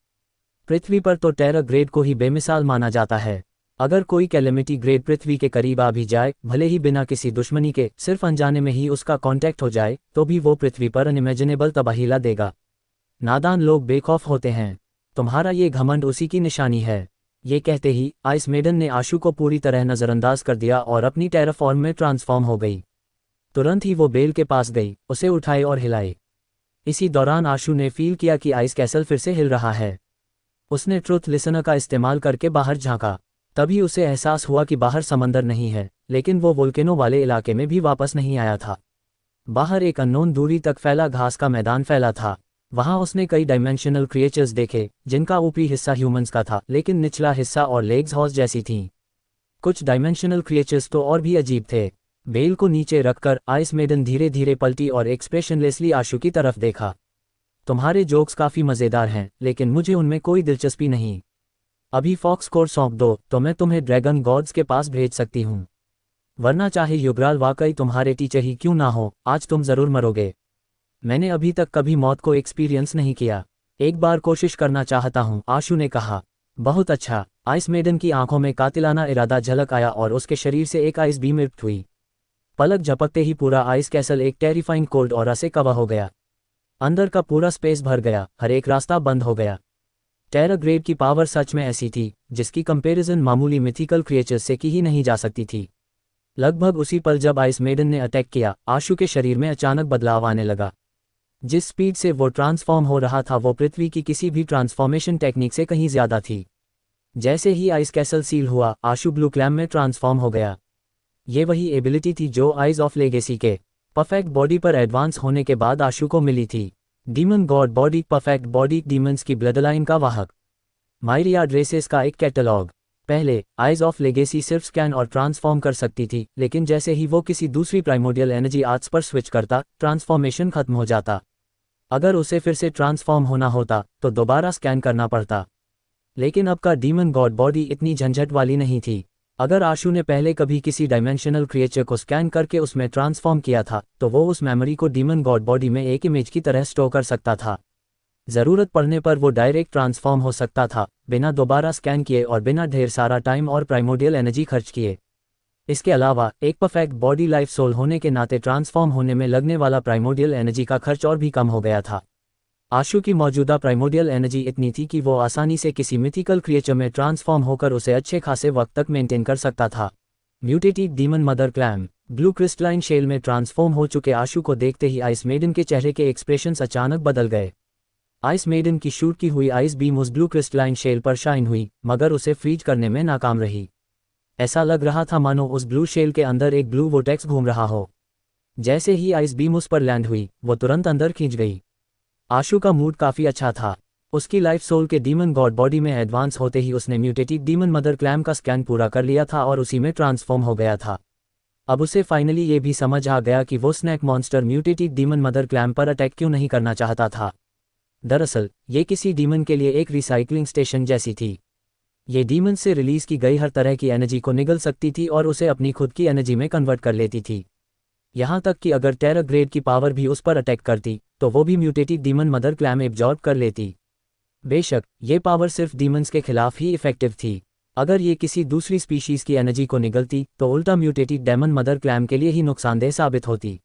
पृथ्वी पर तो टेरर ग्रेड को ही बेमिसाल माना जाता है। अगर कोई कैलेमिटी ग्रेड पृथ्वी के करीब आ भी जाए, भले ही बिना किसी दुश्मनी के, सिर्फ अनजाने में ही उसका कांटेक्ट हो जाए, तो भी वो पृथ्वी पर अनइमेजिनेबल तबाही ला देगा। नादान लोग बेखौफ होते हैं। तुम्हारा ये घमंड उसी की निशानी है। ये कहते ही आइस मेडन ने आशु को पूरी तरह नज़रअंदाज कर दिया और अपनी टेरर फॉर्म में ट्रांसफॉर्म हो गई। तुरंत ही वो बेल के पास गई, उसे उठाए और हिलाए। इसी दौरान आशु ने फील किया कि आइस कैसल फिर से हिल रहा है। उसने ट्रुथ लिसनर का इस्तेमाल करके बाहर झांका। तभी उसे एहसास हुआ कि बाहर समंदर नहीं है, लेकिन वो वोल्केनो वाले इलाके में भी वापस नहीं आया था। बाहर एक अननोन दूरी तक फैला घास का मैदान फैला था। वहां उसने कई डायमेंशनल क्रिएचर्स देखे, जिनका ऊपरी हिस्सा ह्यूमंस का था, लेकिन निचला हिस्सा और लेग्स हॉर्स जैसी थीं। कुछ डायमेंशनल क्रिएचर्स तो और भी अजीब थे। बेल को नीचे रखकर आइस मेडन धीरे धीरे पलटी और एक्सप्रेशनलेसली आशु की तरफ देखा। तुम्हारे जोक्स काफ़ी मज़ेदार हैं, लेकिन मुझे उनमें कोई दिलचस्पी नहीं। अभी फॉक्स कोर सौंप दो तो मैं तुम्हें ड्रैगन गॉड्स के पास भेज सकती हूँ। वरना चाहे युगराल वाकई तुम्हारे टीचर ही क्यों ना हो, आज तुम ज़रूर मरोगे। मैंने अभी तक कभी मौत को एक्सपीरियंस नहीं किया। एक बार कोशिश करना चाहता हूँ, आशु ने कहा। बहुत अच्छा। आइस मेडन की आंखों में कातिलाना इरादा झलक आया और उसके शरीर से एक आइस बीम इर्प्ट हुई। पलक झपकते ही पूरा आइस कैसल एक टेरिफाइंग कोल्ड ऑरा से कवर हो गया। अंदर का पूरा स्पेस भर गया, हर एक रास्ता बंद हो गया। टेरर ग्रेड की पावर सच में ऐसी थी, जिसकी कंपैरिजन मामूली मिथिकल क्रिएचर्स से की ही नहीं जा सकती थी। लगभग उसी पल जब आइस मेडन ने अटैक किया, आशु के शरीर में अचानक बदलाव आने लगा। जिस स्पीड से वो ट्रांसफॉर्म हो रहा था वो पृथ्वी की किसी भी ट्रांसफॉर्मेशन टेक्निक से कहीं ज्यादा थी। जैसे ही आइस कैसल सील हुआ, आशु ब्लू क्लैम में ट्रांसफॉर्म हो गया। ये वही एबिलिटी थी जो आइज ऑफ लेगेसी के परफेक्ट बॉडी पर एडवांस होने के बाद आशु को मिली थी। Demon God body, perfect body, demons की ब्लडलाइन का वाहक, माइरियाड रेसेस का एक कैटलॉग। पहले आइज ऑफ लेगेसी सिर्फ स्कैन और ट्रांसफॉर्म कर सकती थी, लेकिन जैसे ही वो किसी दूसरी प्राइमोडियल एनर्जी आर्ट्स पर स्विच करता, ट्रांसफॉर्मेशन खत्म हो जाता। अगर उसे फिर से ट्रांसफॉर्म होना होता तो दोबारा स्कैन करना पड़ता। लेकिन अब का डीमन गॉड बॉडी इतनी झंझट वाली नहीं थी। अगर आशु ने पहले कभी किसी डायमेंशनल क्रिएचर को स्कैन करके उसमें ट्रांसफॉर्म किया था, तो वो उस मेमोरी को डीमन गॉड बॉडी में एक इमेज की तरह स्टोर कर सकता था। ज़रूरत पड़ने पर वो डायरेक्ट ट्रांसफॉर्म हो सकता था, बिना दोबारा स्कैन किए और बिना ढेर सारा टाइम और प्राइमोडियल एनर्जी खर्च किए। इसके अलावा एक परफेक्ट बॉडी लाइफ सोल होने के नाते ट्रांसफॉर्म होने में लगने वाला प्राइमोडियल एनर्जी का खर्च और भी कम हो गया था। आशु की मौजूदा प्राइमोडियल एनर्जी इतनी थी कि वो आसानी से किसी मिथिकल क्रिएचर में ट्रांसफॉर्म होकर उसे अच्छे खासे वक्त तक मेंटेन कर सकता था। Mutated demon mother clam blue crystalline shell में ट्रांसफॉर्म हो चुके आशु को देखते ही आइस मेडन के चेहरे के एक्सप्रेशंस अचानक बदल गए। आइस मेडन की शूट की हुई आइस बीम उस ब्लू क्रिस्टलाइन शेल पर शाइन हुई, मगर उसे फ्रीज करने में नाकाम रही। ऐसा लग रहा था मानो उस ब्लू शेल के अंदर एक ब्लू वोटेक्स घूम रहा हो। जैसे ही आइस बीम उस पर लैंड हुई, वो तुरंत अंदर खींच गई। आशु का मूड काफ़ी अच्छा था। उसकी लाइफ सोल के डीमन गॉड बॉडी में एडवांस होते ही उसने म्यूटेटेड डीमन मदर क्लैम का स्कैन पूरा कर लिया था और उसी में ट्रांसफॉर्म हो गया था। अब उसे फाइनली ये भी समझ आ गया कि वो snake monster mutated demon mother clam पर अटैक क्यों नहीं करना चाहता था। दरअसल ये किसी डीमन के लिए एक रिसाइकलिंग स्टेशन जैसी थी। ये डीमन से रिलीज की गई हर तरह की एनर्जी को निगल सकती थी और उसे अपनी खुद की एनर्जी में कन्वर्ट कर लेती थी। यहाँ तक कि अगर टेरर ग्रेड की पावर भी उस पर अटैक करती, तो वो भी mutated demon mother clam absorb कर लेती। बेशक ये पावर सिर्फ डीमंस के खिलाफ ही इफेक्टिव थी। अगर ये किसी दूसरी स्पीशीज की एनर्जी को निगलती, तो उल्टा म्यूटेटेड डेमन मदर क्लैम के लिए ही नुकसानदेह साबित होती।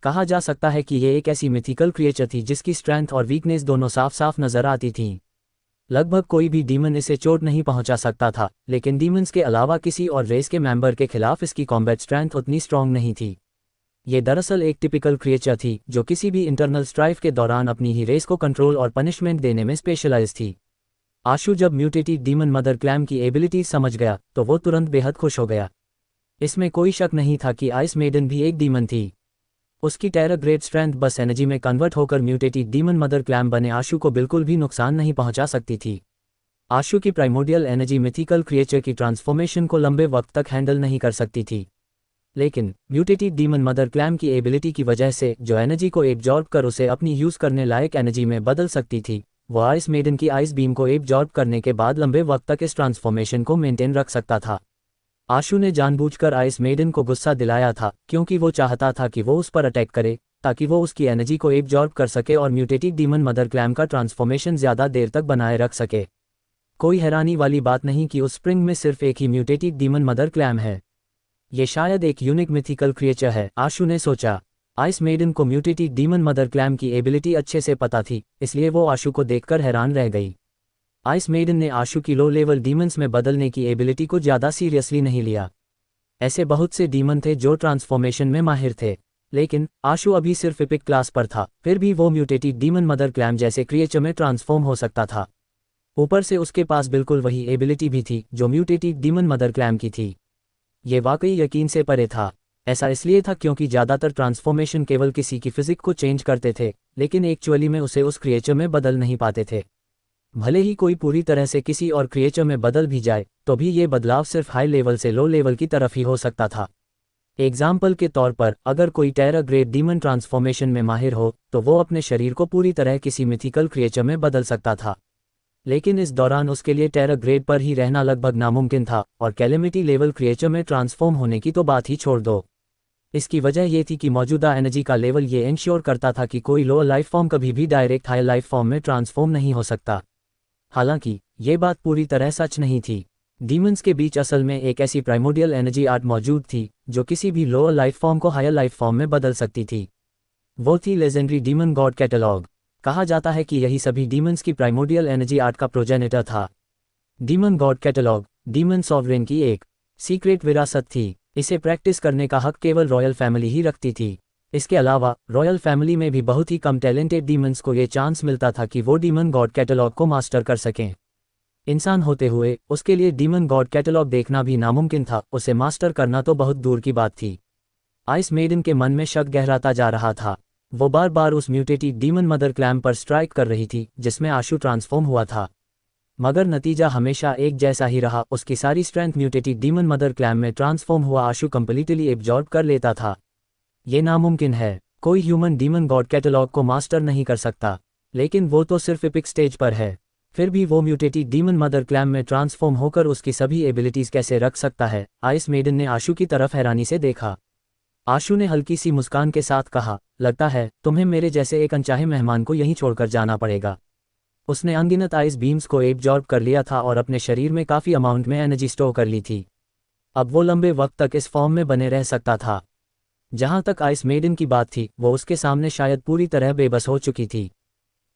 कहा जा सकता है कि ये एक ऐसी मिथिकल क्रिएचर थी जिसकी स्ट्रेंथ और वीकनेस दोनों साफ साफ नजर आती थीं। लगभग कोई भी डीमन इसे चोट नहीं पहुंचा सकता था, लेकिन डीमंस के अलावा किसी और रेस के मेंबर के खिलाफ इसकी कॉम्बैट स्ट्रेंथ उतनी स्ट्रांग नहीं थी। ये दरअसल एक टिपिकल क्रिएचर थी जो किसी भी इंटरनल स्ट्राइफ के दौरान अपनी ही रेस को कंट्रोल और पनिशमेंट देने में स्पेशलाइज थी। आशु जब म्यूटेटेड डीमन मदर क्लैम की एबिलिटीज समझ गया तो वो तुरंत बेहद खुश हो गया। इसमें कोई शक नहीं था कि आइस मेडन भी एक डीमन थी। उसकी टेरर ग्रेड स्ट्रेंथ बस एनर्जी में कन्वर्ट होकर म्यूटेटेड डीमन मदर क्लैम बने आशु को बिल्कुल भी नुकसान नहीं पहुंचा सकती थी। आशु की प्राइमोडियल एनर्जी मिथिकल क्रिएचर की ट्रांसफॉर्मेशन को लंबे वक्त तक हैंडल नहीं कर सकती थी, लेकिन म्यूटेटेड डीमन मदर क्लैम की एबिलिटी की वजह से जो एनर्जी को एब्जॉर्ब कर उसे अपनी यूज़ करने लायक एनर्जी में बदल सकती थी, वो आइस मेडन की आइस बीम को एब्जॉर्ब करने के बाद लंबे वक्त तक इस ट्रांसफॉर्मेशन को मेंटेन रख सकता था। आशु ने जानबूझकर आइस मेडन को गुस्सा दिलाया था, क्योंकि वो चाहता था कि वो उस पर अटैक करे ताकि वो उसकी एनर्जी को एब्जॉर्ब कर सके और म्यूटेटेड डीमन मदर क्लैम का ट्रांसफॉर्मेशन ज़्यादा देर तक बनाए रख सके। कोई हैरानी वाली बात नहीं कि उस स्प्रिंग में सिर्फ एक ही म्यूटेटेड डीमन मदर क्लैम है। ये शायद एक यूनिक मिथिकल क्रिएचर है, आशु ने सोचा। आइस मेडन को म्यूटेटेड डीमन मदर क्लैम की एबिलिटी अच्छे से पता थी, इसलिए वो आशु को देखकर हैरान रह गई। आइस मेडन ने आशु की लो लेवल डीमंस में बदलने की एबिलिटी को ज़्यादा सीरियसली नहीं लिया। ऐसे बहुत से डीमन थे जो ट्रांसफॉर्मेशन में माहिर थे, लेकिन आशु अभी सिर्फ एपिक क्लास पर था, फिर भी वो म्यूटेटेड डीमन मदर क्लैम जैसे क्रिएचर में ट्रांसफॉर्म हो सकता था। ऊपर से उसके पास बिल्कुल वही एबिलिटी भी थी जो म्यूटेटेड डीमन मदर क्लैम की थी। ये वाकई यकीन से परे था। ऐसा इसलिए था क्योंकि ज़्यादातर ट्रांसफॉर्मेशन केवल किसी की फिजिक को चेंज करते थे, लेकिन एक्चुअली में उसे उस क्रिएचर में बदल नहीं पाते थे। भले ही कोई पूरी तरह से किसी और क्रिएचर में बदल भी जाए, तो भी ये बदलाव सिर्फ हाई लेवल से लो लेवल की तरफ ही हो सकता था। एग्जाम्पल के तौर पर, अगर कोई टेरा ग्रेड डीमन ट्रांसफॉर्मेशन में माहिर हो, तो वो अपने शरीर को पूरी तरह किसी मिथिकल क्रिएचर में बदल सकता था। लेकिन इस दौरान उसके लिए टेरा ग्रेड पर ही रहना लगभग नामुमकिन था, और कैलेमिटी लेवल क्रिएचर में ट्रांसफॉर्म होने की तो बात ही छोड़ दो। इसकी वजह ये थी कि मौजूदा एनर्जी का लेवल ये इंश्योर करता था कि कोई लोअर लाइफ फॉर्म कभी भी डायरेक्ट हाई लाइफ फॉर्म में ट्रांसफॉर्म नहीं हो सकता। हालांकि ये बात पूरी तरह सच नहीं थी। डीमंस के बीच असल में एक ऐसी प्राइमोडियल एनर्जी आर्ट मौजूद थी जो किसी भी लोअर लाइफ फॉर्म को हायर लाइफ फॉर्म में बदल सकती थी। वो थी लेजेंडरी डीमन गॉड कैटलॉग। कहा जाता है कि यही सभी डीमंस की प्राइमोडियल एनर्जी आर्ट का प्रोजेनेटर था। Demon God catalogue demon sovereign की एक सीक्रेट विरासत थी। इसे प्रैक्टिस करने का हक केवल रॉयल फैमिली ही रखती थी। इसके अलावा रॉयल फैमिली में भी बहुत ही कम टैलेंटेड डीमंस को ये चांस मिलता था कि वो डीमन गॉड कैटलॉग को मास्टर कर सकें। इंसान होते हुए उसके लिए डीमन गॉड कैटलॉग देखना भी नामुमकिन था, उसे मास्टर करना तो बहुत दूर की बात थी। आइस मेडन के मन में शक गहराता जा रहा था। वो बार बार उस म्यूटेटेड डीमन मदर क्लैम पर स्ट्राइक कर रही थी जिसमें आशु ट्रांसफॉर्म हुआ था, मगर नतीजा हमेशा एक जैसा ही रहा। उसकी सारी strength mutated demon mother clam में ट्रांसफॉर्म हुआ आशु कंप्लीटली एब्जॉर्ब कर लेता था। ये नामुमकिन है। कोई ह्यूमन डीमन गॉड कैटलॉग को मास्टर नहीं कर सकता, लेकिन वो तो सिर्फ एपिक स्टेज पर है। फिर भी वो म्यूटेटेड डीमन मदर क्लैम में ट्रांसफॉर्म होकर उसकी सभी एबिलिटीज कैसे रख सकता है? आइस मेडन ने आशु की तरफ हैरानी से देखा। आशु ने हल्की सी मुस्कान के साथ कहा, लगता है तुम्हें मेरे जैसे एक अनचाहे मेहमान को यहीं छोड़कर जाना पड़ेगा। उसने अनगिनत आइस बीम्स को एब्जॉर्ब कर लिया था और अपने शरीर में काफ़ी अमाउंट में एनर्जी स्टोर कर ली थी। अब वो लंबे वक्त तक इस फॉर्म में बने रह सकता था। जहां तक आइस मेडन की बात थी, वो उसके सामने शायद पूरी तरह बेबस हो चुकी थी।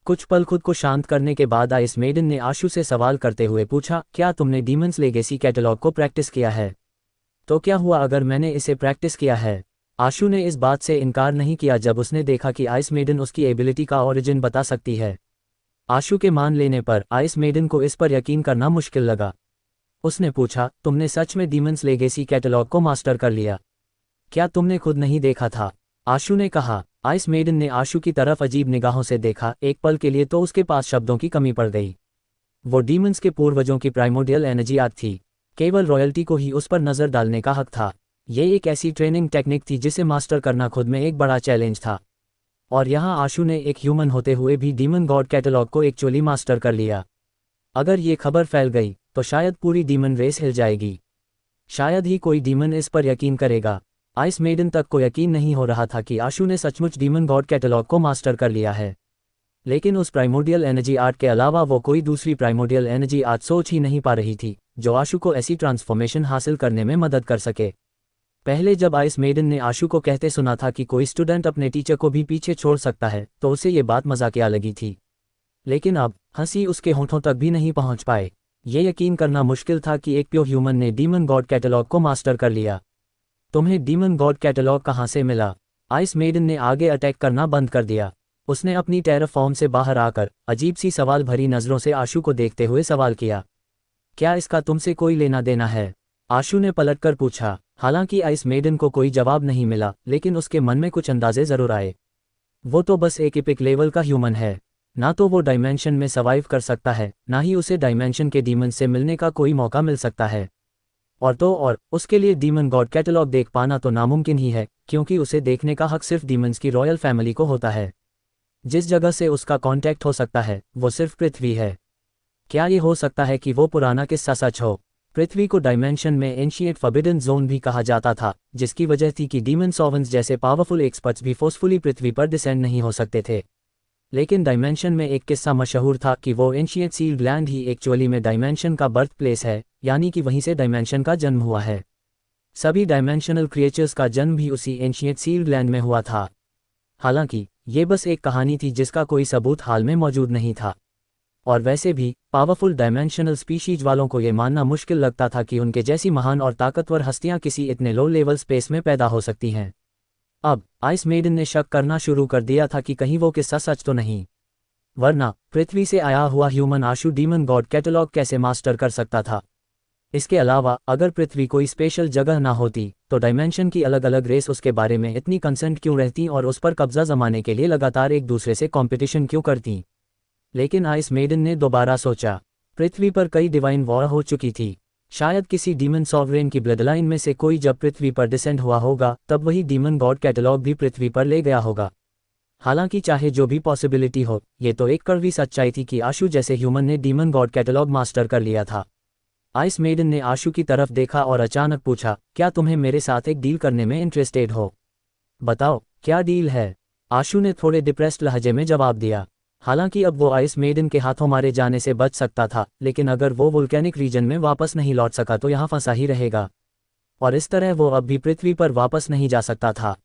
कुछ पल खुद को शांत करने के बाद आइस मेडन ने आशु से सवाल करते हुए पूछा, क्या तुमने डीमंस लेगेसी कैटलॉग को प्रैक्टिस किया है? तो क्या हुआ अगर मैंने इसे प्रैक्टिस किया है? आशु ने इस बात से इनकार नहीं किया जब उसने देखा कि आइस मेडन उसकी एबिलिटी का ओरिजिन बता सकती है। आशु के मान लेने पर आइस मेडन को इस पर यकीन करना मुश्किल लगा। उसने पूछा, तुमने सच में डीमंस लेगेसी कैटलॉग को मास्टर कर लिया? क्या तुमने खुद नहीं देखा था? आशु ने कहा। आइस मेडन ने आशु की तरफ अजीब निगाहों से देखा। एक पल के लिए तो उसके पास शब्दों की कमी पड़ गई। वो डीमंस के पूर्वजों की प्राइमोडियल एनर्जी आर्ट थी। केवल रॉयल्टी को ही उस पर नजर डालने का हक था। ये एक ऐसी ट्रेनिंग टेक्निक थी जिसे मास्टर करना खुद में एक बड़ा चैलेंज था। और यहाँ आशु ने एक ह्यूमन होते हुए भी डीमन गॉड कैटलॉग को एक्चुअली मास्टर कर लिया। अगर ये खबर फैल गई तो शायद पूरी डीमन रेस हिल जाएगी। शायद ही कोई डीमन इस पर यकीन करेगा। आइस मेडन तक को यकीन नहीं हो रहा था कि आशु ने सचमुच डीमन गॉड कैटलॉग को मास्टर कर लिया है। लेकिन उस प्राइमोडियल एनर्जी आर्ट के अलावा वो कोई दूसरी प्राइमोडियल एनर्जी आर्ट सोच ही नहीं पा रही थी जो आशु को ऐसी ट्रांसफॉर्मेशन हासिल करने में मदद कर सके। पहले जब आइस मेडन ने आशु को कहते सुना था कि कोई स्टूडेंट अपने टीचर को भी पीछे छोड़ सकता है, तो उसे ये बात मजाकिया लगी थी। लेकिन अब हंसी उसके होठों तक भी नहीं पहुंच पाए। ये यकीन करना मुश्किल था कि एक प्योर ह्यूमन ने डीमन गॉड कैटलॉग को मास्टर कर लिया। तुम्हें डीमन गॉड कैटलॉग कहाँ से मिला? आइस मेडन ने आगे अटैक करना बंद कर दिया। उसने अपनी टेरर फॉर्म से बाहर आकर अजीब सी सवाल भरी नज़रों से आशु को देखते हुए सवाल किया, क्या इसका तुमसे कोई लेना देना है? आशु ने पलटकर पूछा। हालांकि आइस मेडन को कोई जवाब नहीं मिला, लेकिन उसके मन में कुछ अंदाजे जरूर आए। वो तो बस एक एपिक लेवल का ह्यूमन है। ना तो वो डायमेंशन में सर्वाइव कर सकता है, ना ही उसे डायमेंशन के डीमन से मिलने का कोई मौका मिल सकता है। और उसके लिए डीमन गॉड कैटलॉग देख पाना तो नामुमकिन ही है, क्योंकि उसे देखने का हक सिर्फ डीमंस की रॉयल फैमिली को होता है। जिस जगह से उसका कांटेक्ट हो सकता है वो सिर्फ पृथ्वी है। क्या ये हो सकता है कि वो पुराना किस्सा सच हो? पृथ्वी को डायमेंशन में एंशिएंट फॉरबिडन जोन भी कहा जाता था, जिसकी वजह थी कि डीमन सॉवन्स जैसे पावरफुल एक्सपर्ट्स भी फोर्सफुली पृथ्वी पर डिसेंड नहीं हो सकते थे। लेकिन डायमेंशन में एक किस्सा मशहूर था कि वो एंशिएंट सील्ड लैंड ही एक्चुअली में डायमेंशन का बर्थ प्लेस है, यानी कि वहीं से डायमेंशन का जन्म हुआ है। सभी डायमेंशनल क्रिएचर्स का जन्म भी उसी एंशिएंट सील्ड लैंड में हुआ था। हालांकि ये बस एक कहानी थी जिसका कोई सबूत हाल में मौजूद नहीं था। और वैसे भी पावरफुल डायमेंशनल स्पीशीज वालों को ये मानना मुश्किल लगता था कि उनके जैसी महान और ताकतवर हस्तियां किसी इतने लो लेवल स्पेस में पैदा हो सकती हैं। अब आइस मेडन ने शक करना शुरू कर दिया था कि कहीं वो किस्सा सच तो नहीं, वरना पृथ्वी से आया हुआ ह्यूमन आशु डीमन गॉड कैटलॉग कैसे मास्टर कर सकता था। इसके अलावा अगर पृथ्वी कोई स्पेशल जगह ना होती तो डायमेंशन की अलग अलग रेस उसके बारे में इतनी कंसर्न क्यों रहती और उस पर कब्जा जमाने के लिए लगातार एक दूसरे से कंपटीशन क्यों करती। लेकिन आइस मेडन ने दोबारा सोचा, पृथ्वी पर कई डिवाइन वॉर हो चुकी थी, शायद किसी डीमन सॉवरेन की ब्लडलाइन में से कोई जब पृथ्वी पर डिसेंड हुआ होगा तब वही डीमन गॉड कैटलॉग भी पृथ्वी पर ले गया होगा। हालांकि चाहे जो भी पॉसिबिलिटी हो, ये तो एक कड़वी सच्चाई थी कि आशु जैसे ह्यूमन ने डीमन गॉड कैटलॉग मास्टर कर लिया था। आइस मेडन ने आशु की तरफ देखा और अचानक पूछा, क्या तुम्हें मेरे साथ एक डील करने में इंटरेस्टेड हो? बताओ क्या डील है? आशु ने थोड़े डिप्रेस्ड लहजे में जवाब दिया। हालांकि अब वो आइस मेडन के हाथों मारे जाने से बच सकता था, लेकिन अगर वो वोल्केनिक रीजन में वापस नहीं लौट सका तो यहाँ फंसा ही रहेगा, और इस तरह वो अब भी पृथ्वी पर वापस नहीं जा सकता था।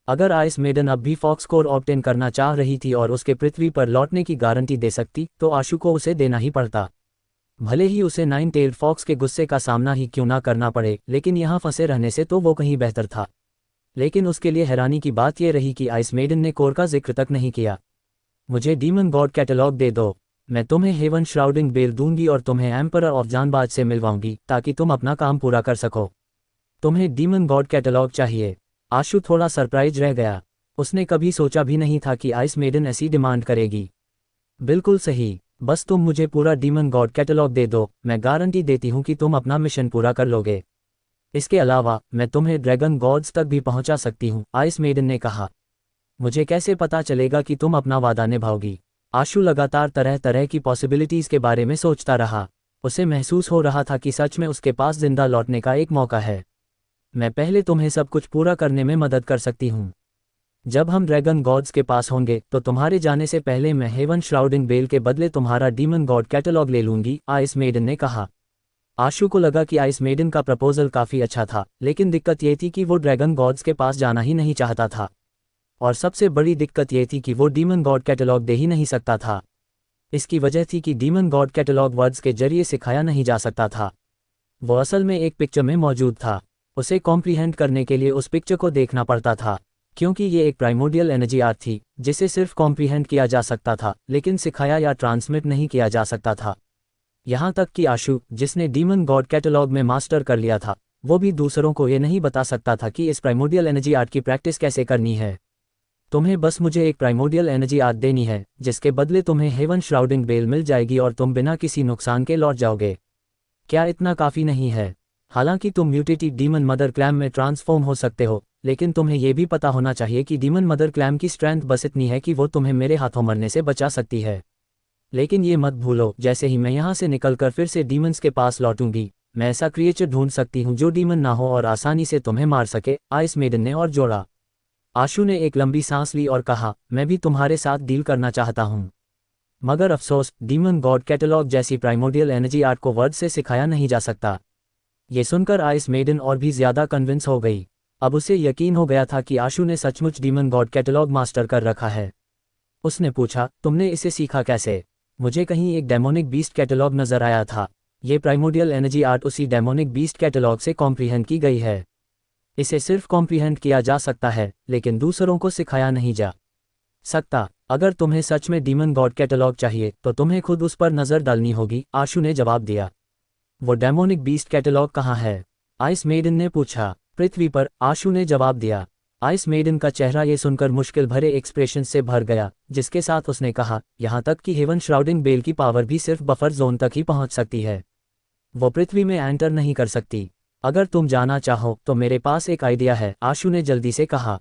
अगर आइस मेडन अब भी फॉक्स कोर ऑब्टेन करना चाह रही थी और उसके पृथ्वी पर लौटने की गारंटी दे सकती तो आशु को उसे देना ही पड़ता, भले ही उसे नाइन टेल्ड फॉक्स के गुस्से का सामना ही क्यों ना करना पड़े, लेकिन यहाँ फंसे रहने से तो वो कहीं बेहतर था। लेकिन उसके लिए हैरानी की बात यह रही कि आइस मेडन ने कोर का जिक्र तक नहीं किया। मुझे डीमन गॉड कैटलॉग दे दो, मैं तुम्हें हेवन श्राउडिंग बेल दूंगी और तुम्हें एम्परर ऑफ जानबाज से मिलवाऊंगी ताकि तुम अपना काम पूरा कर सको। तुम्हें डीमन गॉड कैटलॉग चाहिए? आशु थोड़ा सरप्राइज रह गया। उसने कभी सोचा भी नहीं था कि आइस मेडन ऐसी डिमांड करेगी। बिल्कुल सही, बस तुम मुझे पूरा डीमन गॉड कैटलॉग दे दो, मैं गारंटी देती हूँ कि तुम अपना मिशन पूरा कर लोगे। इसके अलावा मैं तुम्हें ड्रैगन गॉड्स तक भी पहुंचा सकती हूँ, आइस मेडन ने कहा। मुझे कैसे पता चलेगा कि तुम अपना वादा निभाओगी? आशु लगातार तरह तरह की पॉसिबिलिटीज के बारे में सोचता रहा। उसे महसूस हो रहा था कि सच में उसके पास जिंदा लौटने का एक मौका है। मैं पहले तुम्हें सब कुछ पूरा करने में मदद कर सकती हूँ। जब हम ड्रैगन गॉड्स के पास होंगे तो तुम्हारे जाने से पहले मैं हेवन श्राउडिंग बेल के बदले तुम्हारा डीमन गॉड कैटलॉग ले लूंगी, आइस मेडन ने कहा। आशु को लगा कि आइस मेडन का प्रपोजल काफी अच्छा था, लेकिन दिक्कत ये थी कि वो ड्रैगन गॉड्स के पास जाना ही नहीं चाहता था, और सबसे बड़ी दिक्कत ये थी कि वो डीमन गॉड कैटलॉग दे ही नहीं सकता था। इसकी वजह थी कि डीमन गॉड कैटलॉग वर्ड्स के जरिए सिखाया नहीं जा सकता था। वो असल में एक पिक्चर में मौजूद था। उसे कॉम्प्रीहेंड करने के लिए उस पिक्चर को देखना पड़ता था, क्योंकि ये एक प्राइमोडियल एनर्जी आर्ट थी जिसे सिर्फ कॉम्प्रीहेंड किया जा सकता था, लेकिन सिखाया या ट्रांसमिट नहीं किया जा सकता था। यहाँ तक कि आशु, जिसने डीमन गॉड कैटलॉग में मास्टर कर लिया था, वो भी दूसरों को ये नहीं बता सकता था कि इस प्राइमोडियल एनर्जी आर्ट की प्रैक्टिस कैसे करनी है। तुम्हें बस मुझे एक प्राइमोडियल एनर्जी आर्ट देनी है, जिसके बदले तुम्हें हेवन श्राउडिंग बेल मिल जाएगी और तुम बिना किसी नुकसान के लौट जाओगे। क्या इतना काफ़ी नहीं है? हालांकि तुम म्यूटेटेड डीमन मदर क्लैम में ट्रांसफॉर्म हो सकते हो, लेकिन तुम्हें यह भी पता होना चाहिए कि डीमन मदर क्लैम की स्ट्रेंथ बस इतनी है कि वो तुम्हें मेरे हाथों मरने से बचा सकती है। लेकिन ये मत भूलो, जैसे ही मैं यहाँ से निकलकर फिर से डीमंस के पास लौटूंगी, मैं ऐसा क्रिएचर ढूंढ सकती हूँ जो डीमन ना हो और आसानी से तुम्हें मार सके, आइस मेडन ने और जोड़ा। आशु ने एक लंबी सांस ली और कहा, मैं भी तुम्हारे साथ डील करना चाहता हूँ, मगर अफसोस डीमन गॉड कैटलॉग जैसी प्राइमोडियल एनर्जी आर्ट को वर्ड से सिखाया नहीं जा सकता। ये सुनकर आइस मेडन और भी ज्यादा कन्विंस हो गई। अब उसे यकीन हो गया था कि आशु ने सचमुच डीमन गॉड कैटलॉग मास्टर कर रखा है। उसने पूछा, तुमने इसे सीखा कैसे? मुझे कहीं एक डेमोनिक बीस्ट कैटलॉग नजर आया था। ये प्राइमोडियल एनर्जी आर्ट उसी डेमोनिक बीस्ट कैटलॉग से कॉम्प्रीहेंड की गई है। इसे सिर्फ कॉम्प्रीहेंड किया जा सकता है, लेकिन दूसरों को सिखाया नहीं जा सकता। अगर तुम्हें सच में डीमन गॉड कैटलॉग चाहिए तो तुम्हें खुद उस पर नजर डालनी होगी, आशु ने जवाब दिया। वो डेमोनिक बीस्ट कैटलॉग कहाँ है? आइस मेडन ने पूछा। पृथ्वी पर, आशु ने जवाब दिया। आइस मेडन का चेहरा ये सुनकर मुश्किल भरे एक्सप्रेशन से भर गया, जिसके साथ उसने कहा, यहाँ तक कि हेवन श्राउडिंग बेल की पावर भी सिर्फ बफर जोन तक ही पहुँच सकती है, वो पृथ्वी में एंटर नहीं कर सकती। अगर तुम जाना चाहो तो मेरे पास एक आइडिया है, आशु ने जल्दी से कहा।